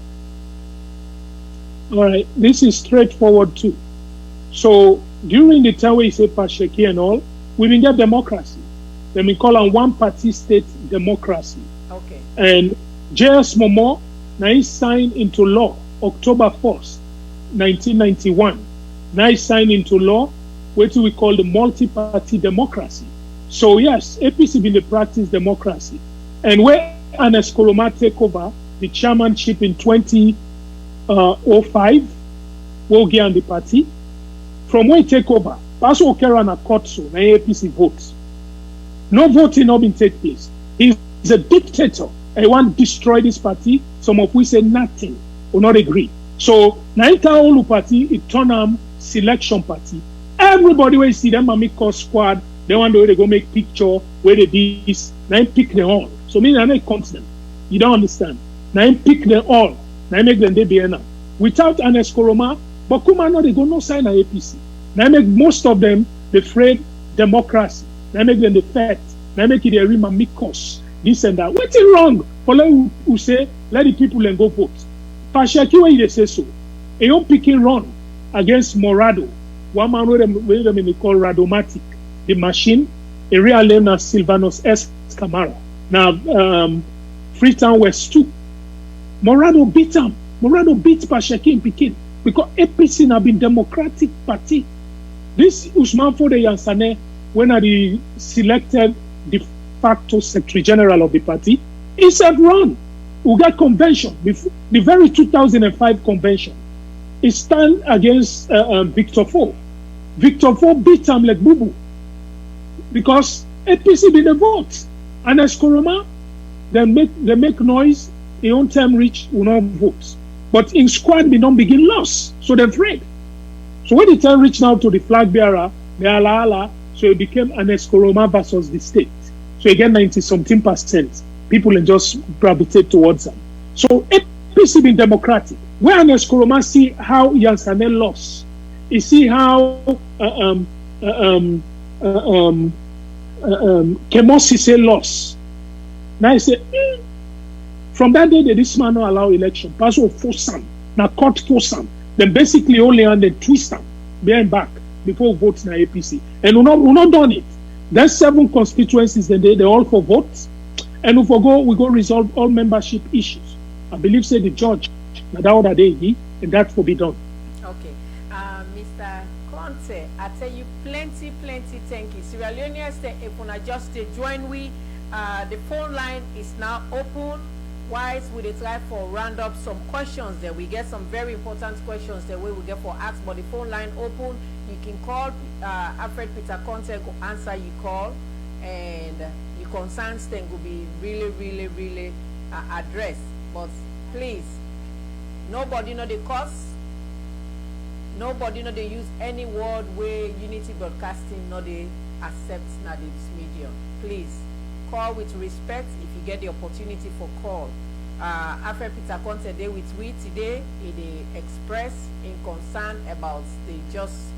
All right, this is straightforward too. So during the time where you say Pasheki and all, we didn't get democracy. Then we call on one party state democracy. Okay. And J.S. Momo now he signed into law October 1st, 1991. Now he signed into law what we call the multi-party democracy. So yes, APC been the practice democracy. And where Anes Koroma take over the chairmanship in 2005, we'll get on the party. From when he take over, Pastor Okera na court so na APC votes. No voting not been take place. He's a dictator. I want to destroy this party. Some of we say nothing, will not agree. So Naita Olu party, it turn selection party. Everybody will see them and make call squad. They want the way they go make picture where they do this. Now pick them all. So mean I'm not confident. You don't understand. Now pick them all. Now make them they be enough. Without Anes Koroma, but Kuma no they go no sign a APC. Now make most of them the afraid democracy. Now make them the fact. Now make it a rima mikos. This and that. What's wrong? For them who say let the people then go vote. Pashaki when they say so. A young picking run against Morado. One man with them in call Radomatic. The machine, a real name as Silvanus S. Camara. Now Freetown West 2. Morado beat him. Morado beat Pashaki in Pekin because APC have been Democratic Party. This Usman Fode Yansane, when he selected de facto Secretary General of the party, he said run. We got convention, the very 2005 convention. He stand against Victor Fo. Victor Fo beat him like boo-boo because APC be the vote. And as Koroma, they make noise, the own time reach will not vote. But in squad, we don't begin loss. So they're afraid. So when the time reached now to the flag bearer, the ala, so it became an Eskoroma versus the state. So again, 90-something%. People just gravitate towards them. So APC APC been democratic. Where an Eskoroma see how Yansane lost. You see how Kemosise lost. Now he say, from that day, this man not allow election. Pass will force some. Now court force some. Then basically only and then twist them behind back before votes na APC. And we not done it. There's 7 constituencies, then they all for votes. And we go resolve all membership issues. I believe say the judge na that other day, and that will be done. Okay. Mr. Conte, I tell you plenty thank you. Sierra Leoneans, if you just join we, the phone line is now open. Whilst we try for round up some questions there, we get some very important questions that we will get for ask, but the phone line open. You can call Alfred Peter Conteh go answer your call, and your concerns then will be really addressed. But please, nobody know the cause. Nobody know they use any word where Unity Broadcasting know they accept now this medium. Please call with respect if you get the opportunity for call. Alfred Peter Conteh day with we today, he express in concern about the just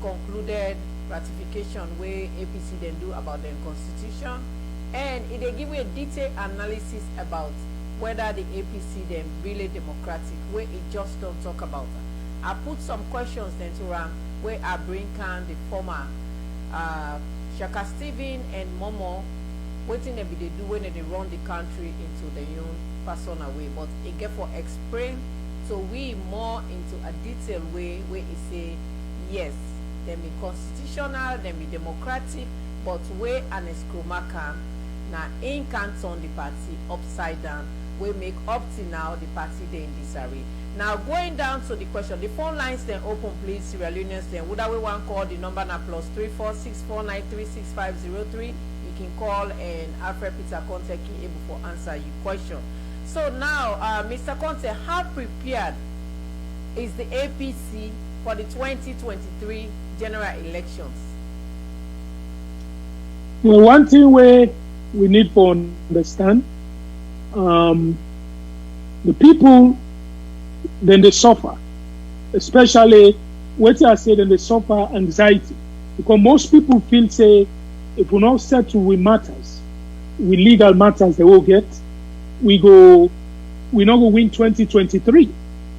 concluded ratification where APC then do about the constitution, and it they give you a detailed analysis about whether the APC then really democratic, where it just don't talk about that. I put some questions then to run where I bring can the former Shaka Stephen and Momo, waiting they do when they run the country into the own personal way, but it get for explain so we more into a detailed way where it say yes, them be constitutional, them be democratic, but where an escromaka now in can turn the party upside down, we make up to now the party they in disarray. Now going down to the question, the phone lines then open, please, Sierra Leoneans then. Would we want call the number now +3464936503. You can call and Alfred Peter Conteh able for answer your question. So now, Mr. Conteh, how prepared is the APC for the 2023 general elections? Well, one thing we need to understand, the people, then they suffer, especially what I said, then they suffer anxiety, because most people feel say if we not settle with matters, with legal matters they will get, we not go win 2023.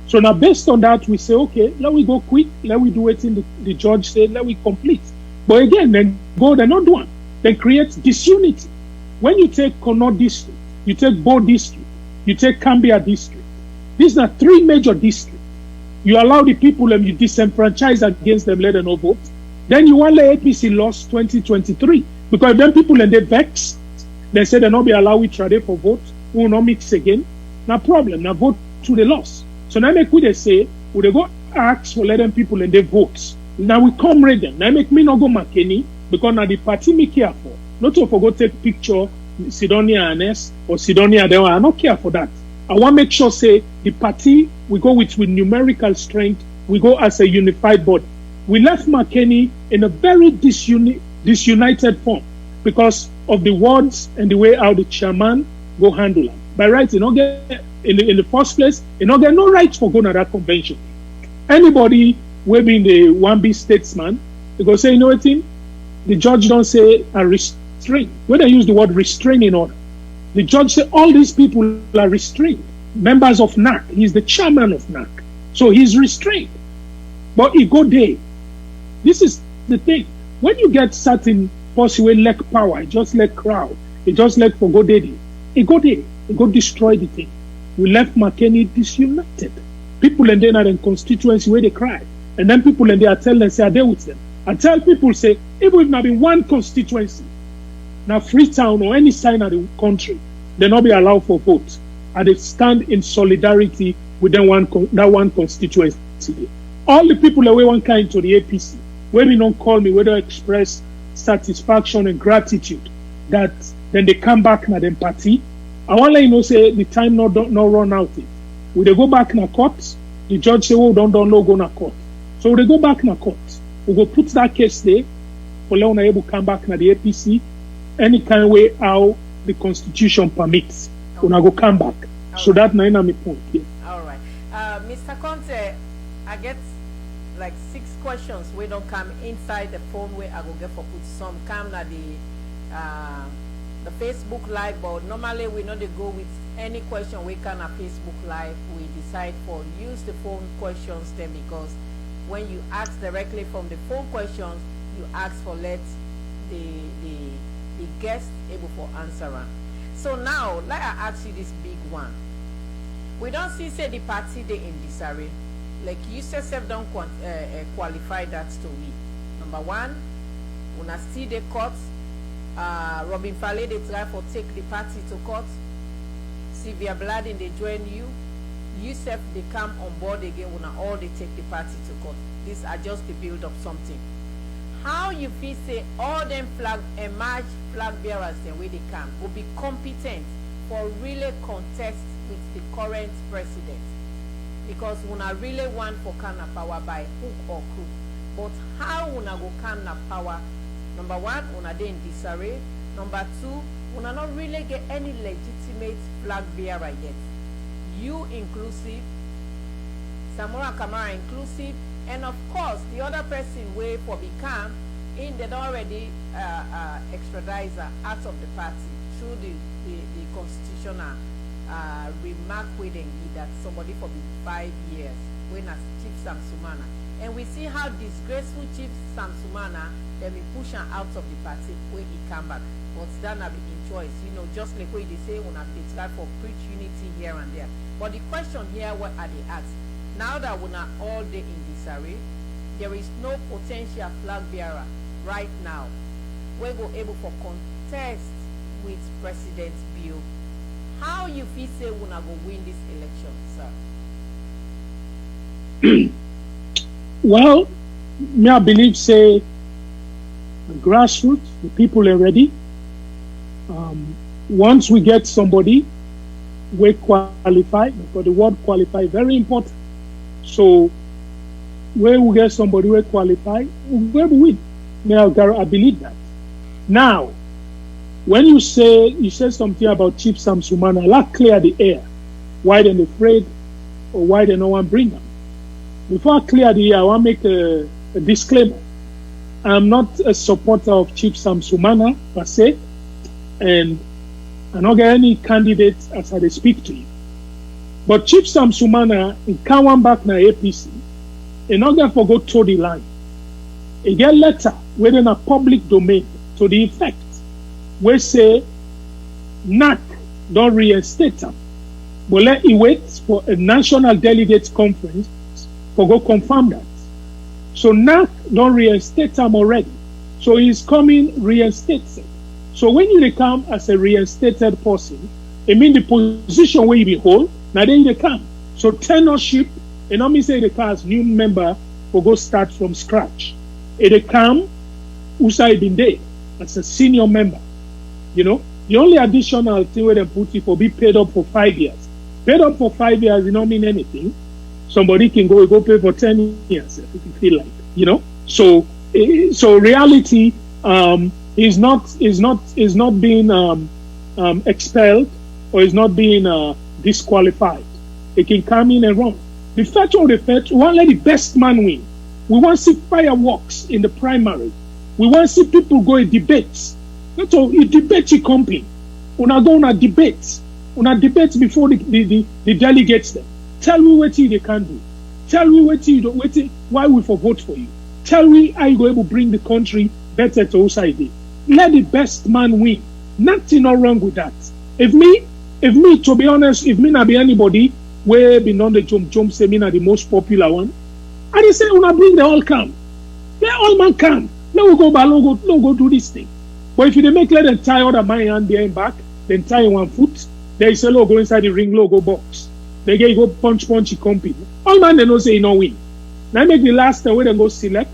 So now based on that we say okay, let we go quick, let we do it in the judge said, let we complete. But again, then go they're not doing, then create disunity. When you take Connaught district, you take Bo district, you take Cambia district. These are 3 major districts. You allow the people and you disenfranchise against them, let them no vote. Then you want the APC lost 2023. Because then people and they vex, they say they not be allowed to trade for vote, we will not mix again. No problem, now vote to the loss. So now make we they say, we they go ask for let them people and they vote. Now we come ready. Now make me not go McKinney, because now the party me care for. Not to go take picture, Sidonia and S or Sidonia, they are not care for that. I want to make sure say the party we go with numerical strength, we go as a unified body. We left McKinney in a very disunited form because of the words and the way how the chairman go handle it. By right, you know, in the first place, you know, get no right for going to that convention. Anybody will be in the 1B statesman, they go say, you know what, the judge don't say a restraint. When they use the word restraining order, the judge said all these people are restrained. Members of NAC. He's the chairman of NAC. So he's restrained. But he go there. This is the thing. When you get certain person who lack power, it just lack crowd, it just lack for go there. He go there. He go destroy the thing. We left McKinney disunited. People and then are in constituency where they cry. And then people and they are telling them, say, are they with them? I tell people, say, even if not in one constituency, now Freetown or any sign of the country, they not be allowed for vote. And they stand in solidarity with that one constituency. All the people that we want kind to the APC, when they don't call me, whether express satisfaction and gratitude, that then they come back na them party. I want to let you know, say the time not run out. Will they go back na court? The judge say, oh, don't go na court. So they go back na court. We go put that case there for let una able come back na the APC. Any kind of way how the constitution permits, when I go come back. So that na my point here. Mr. Conte, I get like 6 questions we don't come inside the phone where I go get for put some come na the Facebook live, but normally we know they go with any question we can at Facebook live. We decide for use the phone questions then, because when you ask directly from the phone questions, you ask for let the guest able for answer. So now, like I ask you this big one. We don't see say the party they in disarray. Like you yourself don't qualify that story. Number one, when I see the court, Robin Fale they try for take the party to court. Sylvia Bladin they join you. Yourself they come on board again when all they take the party to court. These are just the build of something. How you feel say all them emerged flag bearers and where they come will be competent for really contest with the current president? Because una really want for kind of power by hook or crook. But how una go kind of power? Number one, una dey in disarray. Number two, una not really get any legitimate flag bearer yet. You inclusive, Samora Kamara inclusive, and of course the other person way for become in they already extradite out of the party through the constitutional remark within that somebody for 5 years when as Chief Samsumana, and we see how disgraceful Chief Samsumana then we push him out of the party when he come back. But that not be in choice, just like what they say when they try for preach unity here and there. But the question here, what are they asked? Now that we're not all day in disarray, there is no potential flag bearer right now. We go able for contest with President Bill. How you feel say we're not going to win this election, sir? Well, me I believe say the grassroots, the people are ready. Once we get somebody, we qualify, because the word qualify very important. So where we get somebody we qualify, we win. I believe that. Now, when you say something about Chief Samsumana, let's clear the air. Why they're afraid, or why they no one bring them? Before I clear the air, I want to make a disclaimer. I'm not a supporter of Chief Samsumana per se, and I don't get any candidates as I speak to you. But Chief Samsumana, he can't one back na APC. He not going to forgo to the line. He get letter within a public domain to the effect where say NAC don't reinstate him. But let he wait for a national delegates conference for go confirm that. So NAC don't reinstate him already. So he's coming reinstated. So when you come as a reinstated person, it means the position where you be hold, now then they come. So tenorship, and not me say the class new member will go start from scratch. They come, Usai been there as a senior member. The only additional thing where they put it for be paid up for 5 years. Paid up for 5 years, it don't mean anything. Somebody can go pay for 10 years if you feel like, So reality is not being expelled or is not being disqualified. It can come in and run. The fact of the fact, we want to let the best man win. We want to see fireworks in the primary. We want to see people go in debates. That's all. You debate your company. Una go on a debate. Una debate before the delegates them. Tell me what they can do. Tell me why we for vote for you. Tell me how you go able to bring the country better to outside. Let the best man win. Nothing not wrong with that. If me, to be honest, if me not be anybody where been on the jump say me not the most popular one, I just say una bring the all come. Let all man come. Let we go back, let go do this thing. But if you make let them tie other my hand behind back, then tie in one foot, they say go inside the ring logo box. They get go punch compete. All man they know say you no win. Now make the last time where they go select,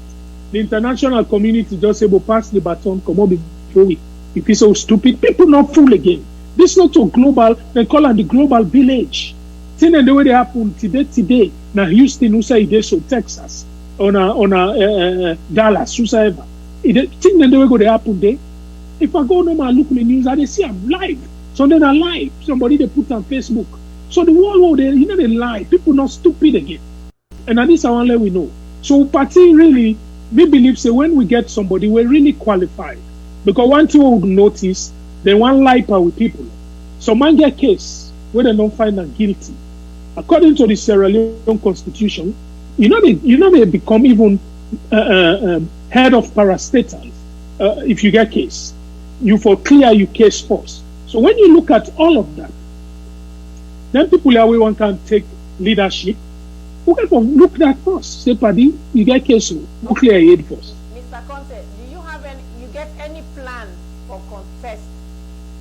the international community just say pass the baton, come on before we. If it's so stupid, people not fool again. This not so global, they call it the global village. Thing and the way they happen today, now Houston, so Texas, on Dallas, whosoever. Thing and the way go they happen there. If I go no man look in the news, I they see I'm live. So then I live. Somebody they put on Facebook. So the world, they, they lie. People not stupid again. And at this hour, we know. So party really, we believe, say, when we get somebody, we're really qualified. Because one thing we would notice, they want lie with people. So man get case where they don't find them guilty. According to the Sierra Leone Constitution, they become even head of parastatals if you get case. You for clear your case first. So when you look at all of that, then people are one can take leadership. Who can look that first? Say, Paddy, you get case, go clear your head first. Mr. Conte, do you have any plan for contest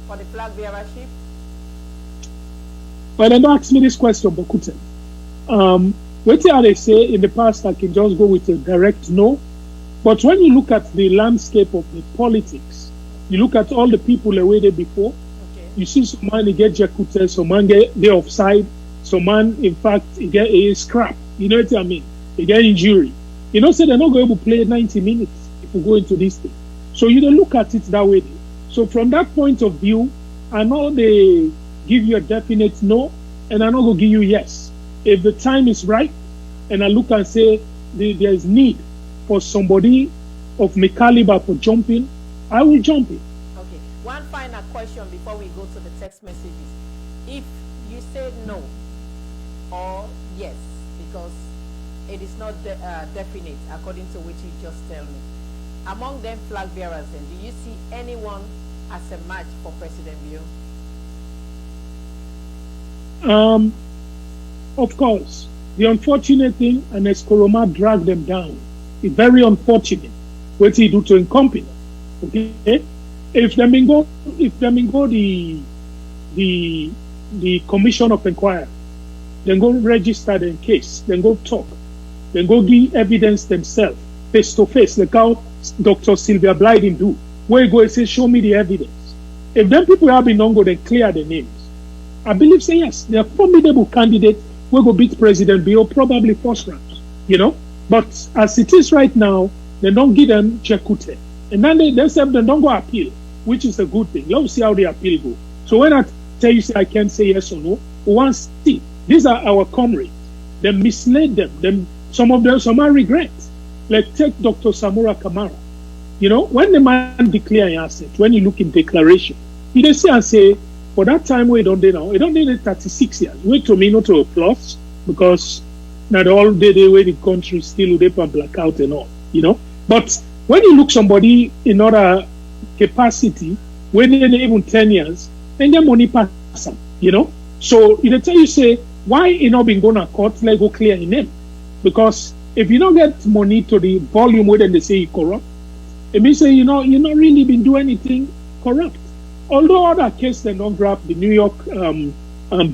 for the flag bearership? Well, they don't ask me this question, Bokute. What they say in the past, I can just go with a direct no. But when you look at the landscape of the politics, you look at all the people that were there before, Okay. you see some man get Jakute, some man get they offside, some man, in fact, he get a scrap. You know what I mean? He get injury. So they're not going to play 90 minutes if we go into this thing. So you don't look at it that way. So from that point of view, I know they give you a definite no, and I'm not going to give you yes. If the time is right, and I look and say there is need for somebody of my caliber for jumping, I will jump in. Okay. One final question before we go to the text messages. If you say no or yes, because it is not definite according to what you just tell me, among them flag bearers, then do you see anyone as a match for President Bio? Of course, the unfortunate thing, and Eskoroma dragged them down. It's very unfortunate what he do to incompetence. Okay, if them go the commission of inquiry, then go register the case, then go talk, then go give evidence themselves face to face, like how Dr. Sylvia Blyden do. Where you go and say, show me the evidence. If them people have been on go, then clear the names. I believe, say yes, they are formidable candidates. We go beat President Bio probably first round, But as it is right now, they don't give them Jakute. And then they say they don't go appeal, which is a good thing. Let's see how the appeal go. So when I tell you, say I can't say yes or no, we want to see. These are our comrades. They misled them. Some are regret. Like take Dr. Samura Kamara. When the man declare an asset, when you look in declaration, he say and say, for that time we don't do now, it don't need 36 years. Wait to me not to applause because not all day where the country still would have blackout and all, But when you look somebody in other capacity, when they even 10 years, and their money pass them, So they tell you say, why you not been going to court, like go clear in them? Because if you don't get money to the volume where they say you corrupt, it means say you not really been doing anything corrupt. Although other cases they don't grab the New York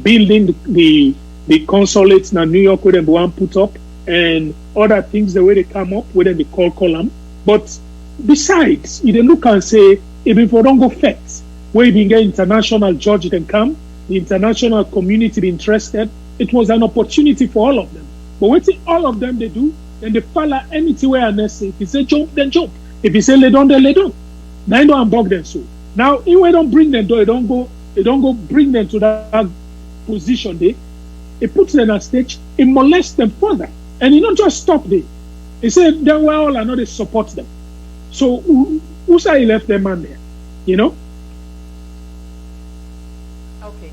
building, the consulates in New York where they want put up, and other things the way they come up where they call column. But besides, you look and say, if we don't go fetch, where you get international judge then come, the international community be interested, it was an opportunity for all of them. But what all of them they do, then they follow anything where and say, if you say jump, then jump. If you say lay down, then lay down. Now you don't bug them so. Now, if we don't bring them though, they don't go bring them to that position there. It puts them on stage, it molests them further. And you don't just stop there. He said, then well, I know they support them. So who say he left them man there? Okay.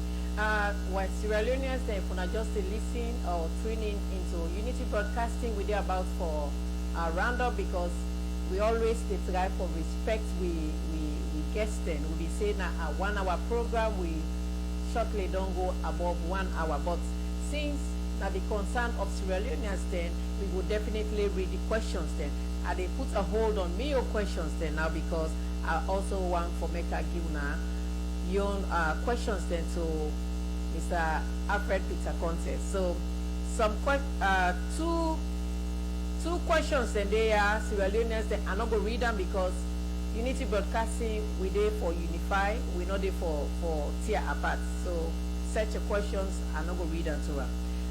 When Sierra Leoneans then if just listen or tune in into Unity Broadcasting, we're about for a roundup because we always try for respect we guests then. We be saying a 1 hour program, we shortly don't go above 1 hour. But since now the concern of Sierra Leoneans then, we will definitely read the questions then. And they put a hold on me your questions then now because I also want for make a give now your questions then to Mr. Alfred Peter Conteh. So some two questions then they are Sierra Leoneans then I'm not gonna read them because Unity Broadcasting we there for unify, we not there for tear apart. So such a questions I'm not gonna read them to her.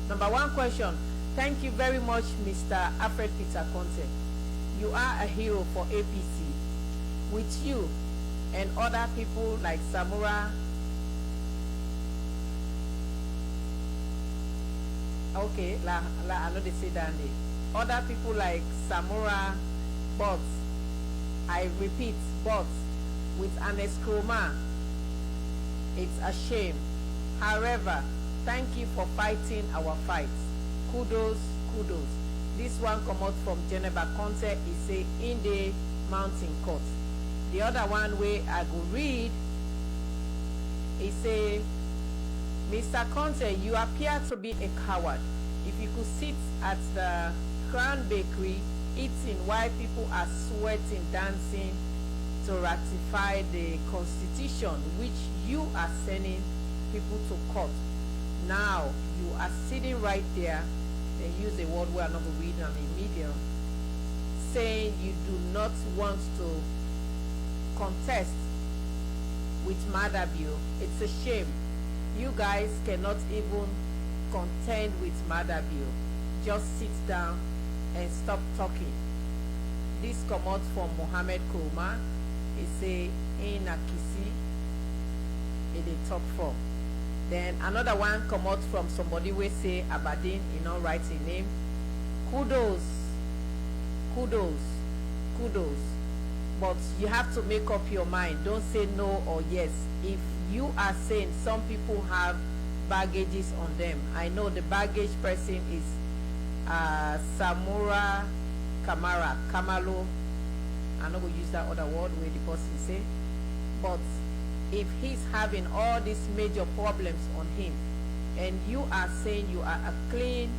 Number one question. Thank you very much, Mr. Alfred Peter Conteh. You are a hero for APC. With you and other people like Samura Okay, I know they say that. Other people like Samura, but I repeat, but with an escroma, it's a shame. However, thank you for fighting our fights. Kudos, kudos. This one come out from Geneva. Conte is a in the mountain court. The other one where I go read is a Mr. Conte, you appear to be a coward. If you could sit at the Crown Bakery eating while people are sweating, dancing to ratify the Constitution, which you are sending people to court. Now you are sitting right there, they use a word where I'm not going to read on the media, saying you do not want to contest with Madabio. It's a shame. You guys cannot even contend with Madabio. Just sit down and stop talking. This come out from Mohammed Kurma. He say in Akisi in the top four. Then another one come out from somebody we say Abadin, you know, write his name. Kudos, kudos, kudos. But you have to make up your mind. Don't say no or yes. If you are saying some people have baggages on them, I know the baggage person is Samura Kamalo. I'm not going to use that other word where the person say. But if he's having all these major problems on him, and you are saying you are a clean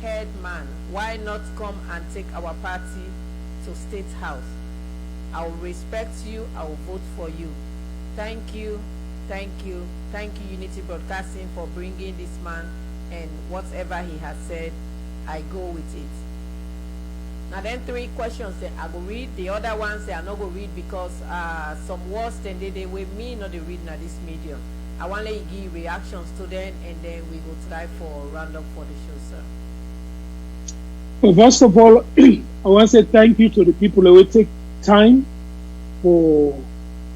head man, why not come and take our party to State House? I will respect you. I will vote for you. Thank you, thank you, thank you, Unity Broadcasting, for bringing this man, and whatever he has said, I go with it. Now then, 3 questions that I will read. The other ones they are not going to read because some words then they with me not the reading at this medium. I want to give reactions to them, and then we go try for a roundup for the show, sir. Well, first of all, I want to say thank you to the people who will take time for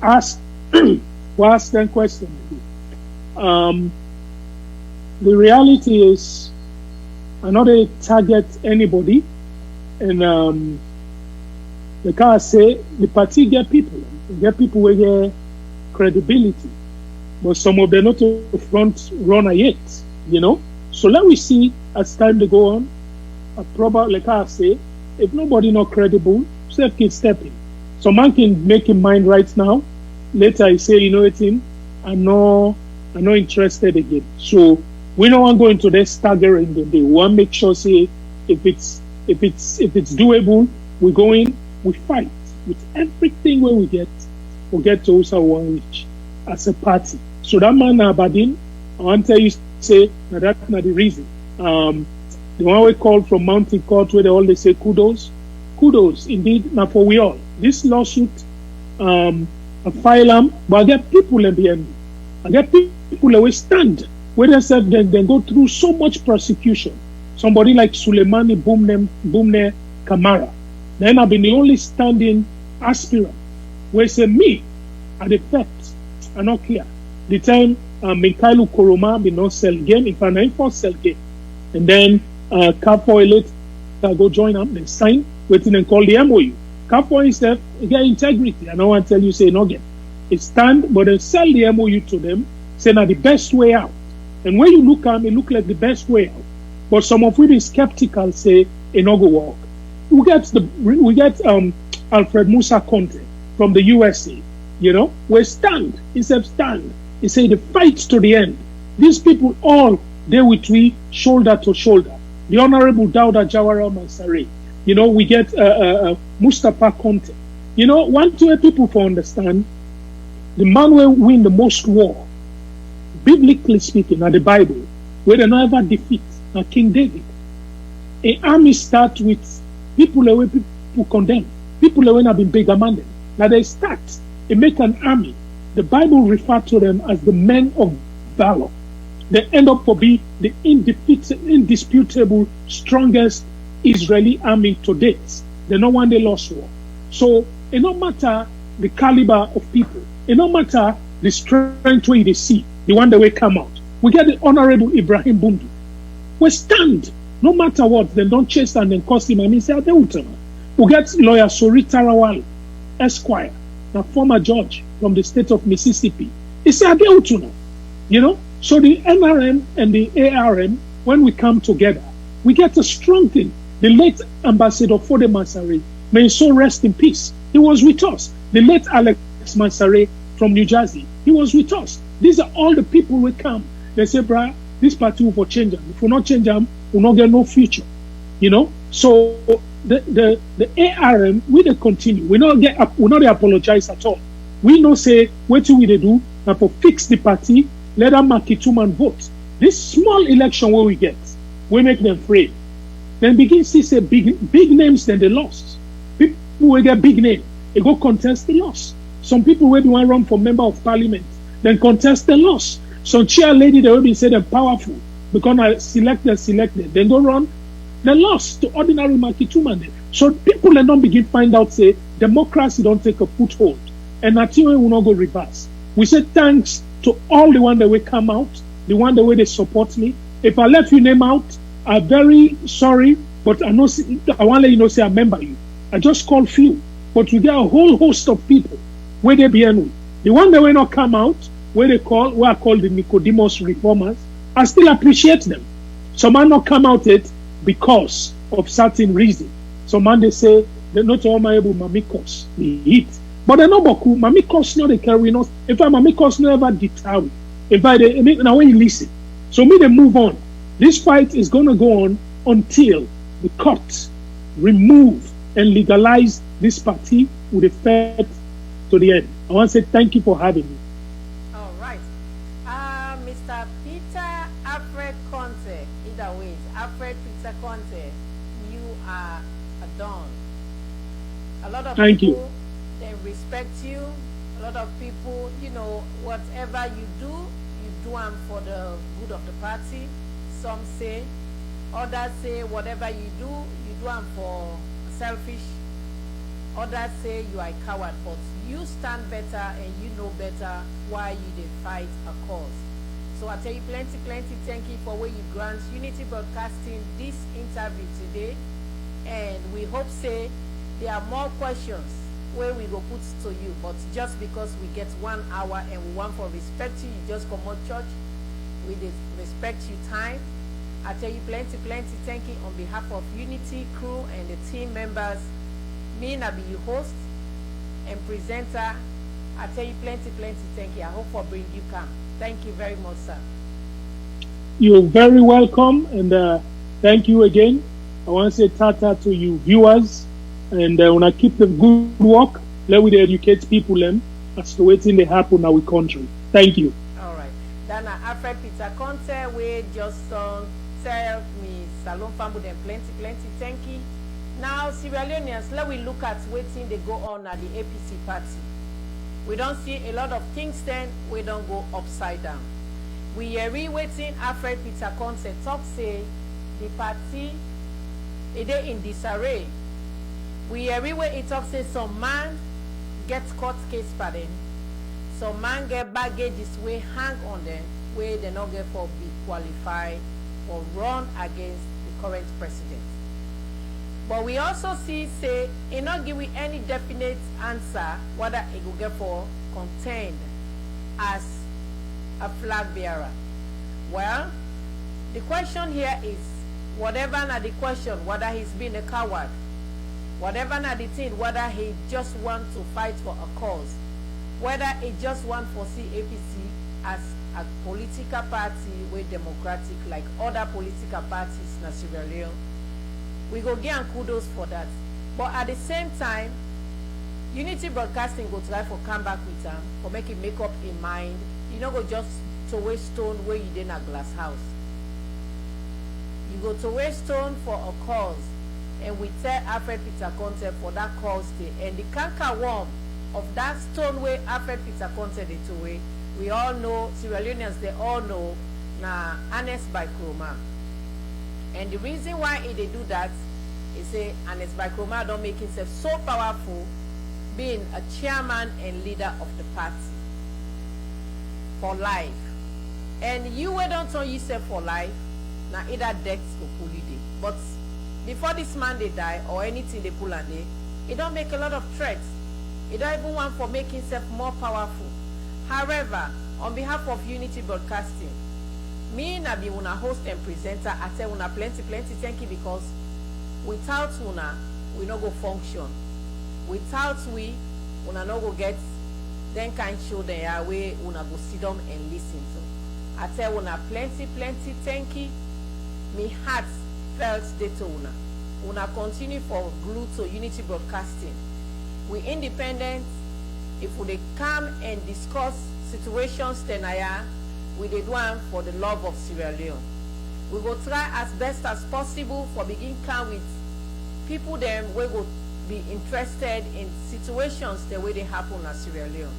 ask them questions. The reality is, I know they target anybody, and the car say the party get people with their credibility, but some of them not to front runner yet, you know. So let we see as time to go on. Probably, like I say, if nobody not credible, self can step in. So man can make him mind right now. Later I say, you know it's him. I'm not interested again. So we don't want to go into this staggering the day. We want to make sure say if it's doable, we go in, we fight with everything where we get to also one reach as a party. So that man Abadin, I want to tell you say that's not the reason. The one we call from Mountain Court where they always say kudos. Kudos, indeed, now for we all. This lawsuit, a file but I get people in the end. I get people that will stand where they said they go through so much persecution. Somebody like Suleimani Bumne Kamara. Then I've been the only standing aspirant where say me at the facts are not clear. The time Mikhailo Koroma be not sell game, if I'm not for sell game. And then Kafoy later go join them, then sign, waiting and call the MOU. Kafoy himself, he get integrity. I don't want to tell you, say no again. It stand, but they sell the MOU to them, say now the best way out. And when you look at it look like the best way out. But some of you is skeptical, say it not go work. We get Alfred Musa Conte from the USA, you know, we stand. He said stand. He said the fight to the end. These people all there with we shoulder to shoulder. The Honorable Dauda Jawara Mansari. You know, we get Mustafa Conte. You know, one two people for understand, the man will win the most war, biblically speaking, at the Bible, where they never defeat, King David. An army starts with people away, people condemn, people away have been bigger minded. Now they start, they make an army. The Bible refers to them as the men of valor. They end up to be the indisputable, strongest Israeli army to date. They no one they lost war. So it no matter the caliber of people, it no matter the strength way they see, the one that will come out. We get the Honorable Ibrahim Bundu. We stand, no matter what, then don't chase and then cost him. And he said, we get lawyer Sorita Rawal, Esquire, a former judge from the state of Mississippi. He said, you know, so the NRM and the ARM, when we come together, we get a strong thing. The late Ambassador Fode Masare, may his soul rest in peace. He was with us. The late Alex Masare from New Jersey, he was with us. These are all the people who come. They say, brah, this party will change them. If we not change them, we'll not get no future. You know? So the ARM, we they continue. We not apologize at all. We not say, what do we do? Now for fix the party, let them mark it and vote. This small election where we get, we make them afraid. Then begin to say big names, then they lost. People will get big name, they go contest the loss. Some people will be one run for member of parliament, then contest the loss. Some chair lady, they will be say they're powerful because I selected, then go run, they lost to ordinary Makituman. So people then don't begin find out, say, democracy don't take a foothold. And Atiwe will not go reverse. We say thanks to all the one that will come out, the one that way they support me. If I left you name out, I'm very sorry, but I want to let you know, say I remember you. I just call few, but we get a whole host of people where they be anyway. The one that will not come out, where I call the Nicodemus reformers, I still appreciate them. Some man not come out it because of certain reason. Some man they say they're not all my able mamikos, they hit. But they're not boku, mamikos not they carry us. In fact, mamikos never deter. In fact, now when you listen. So me they move on. This fight is gonna go on until the courts remove and legalize this party with effect to the end. I want to say thank you for having me. All right. Mr. Peter Alfred Conte, either ways, Alfred Peter Conte, you are a don. A lot of thank people, you. They respect you. A lot of people, you know, whatever you do them for the good of the party. Some say, others say whatever you do them for selfish. Others say you are a coward, but you stand better and you know better why you did fight a cause. So I tell you plenty thank you for where you grant Unity Broadcasting this interview today. And we hope say there are more questions where we go put to you, but just because we get 1 hour and we want for respect you just come out church, we respect you time. I tell you plenty thank you on behalf of Unity crew and the team members. Me I be your host and presenter. I tell you plenty thank you. I hope for bring you come. Thank you very much, sir. You're very welcome, and thank you again. I want to say tata to you viewers, and when I keep the good work, let we educate people them as to waiting they happen in our country. Thank you. All right. Then Alfred Peter Conte, we just tell me Salon Fambu them plenty thank you. Now, Sierra Leoneans, let we look at waiting they go on at the APC party. We don't see a lot of things then, we don't go upside down. We are waiting Alfred Peter Conte talk say the party it is in disarray. We are it talk say some man gets court case for them. Some man get baggages way hang on them where they not get for be qualified or run against the current president. But we also see say it not give we any definite answer whether it will get for contained as a flag bearer. Well, the question here is whatever not the question whether he's been a coward, whatever not the thing whether he just want to fight for a cause, whether he just want for see APC as a political party with democratic like other political parties in Sierra Leone. We go give and kudos for that. But at the same time, Unity Broadcasting go try for come back with them for make it make up in mind. You don't go just to waste stone where you did in a glass house. You go to waste stone for a cause, and we tell Alfred Peter Conte for that cause day. And the canker worm of that stone way Alfred Peter Conte did to way, we all know, Sierra Leoneans, they all know, na honest by Chroma. And the reason why they do that is say Ernest Backroma don't make himself so powerful being a chairman and leader of the party for life. And you don't turn yourself for life, na either death go pull you dey. But before this man dey die or anything dey pull am dey, he don make a lot of threats. He don't even want for make himself more powerful. However, on behalf of Unity Broadcasting, me na be una host and presenter. I tell una plenty thank you, because without una, we no go function. Without we, una no go get then kind show there way una go sit down and listen to. I tell una plenty thank you. Me heart felt dey to una. Una continue for glue to Unity Broadcasting. We independent. If we dey come and discuss situations tenaya, we dey do am for the love of Sierra Leone. We go try as best as possible for begin come with people them we go be interested in situations the way they happen at Sierra Leone.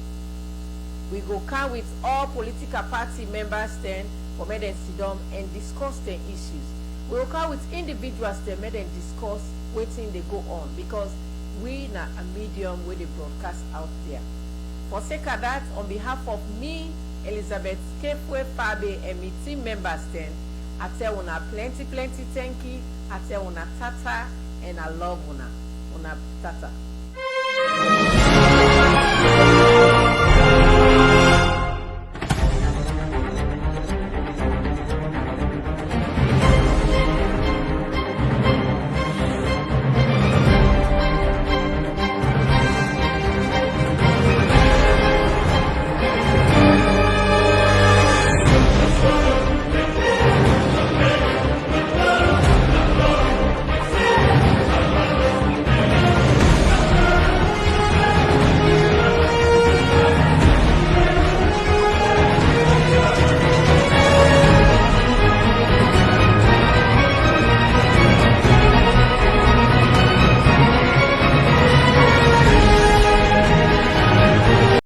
We go come with all political party members then for make them sit down and discuss their issues. We will come with individuals that make them discuss wetin they go on, because we na a medium where they broadcast out there. For sake of that, on behalf of me, Elizabeth Kefwe Fabe, and my team members then, I tell una plenty thank you. I tell una tata, and I love una tata.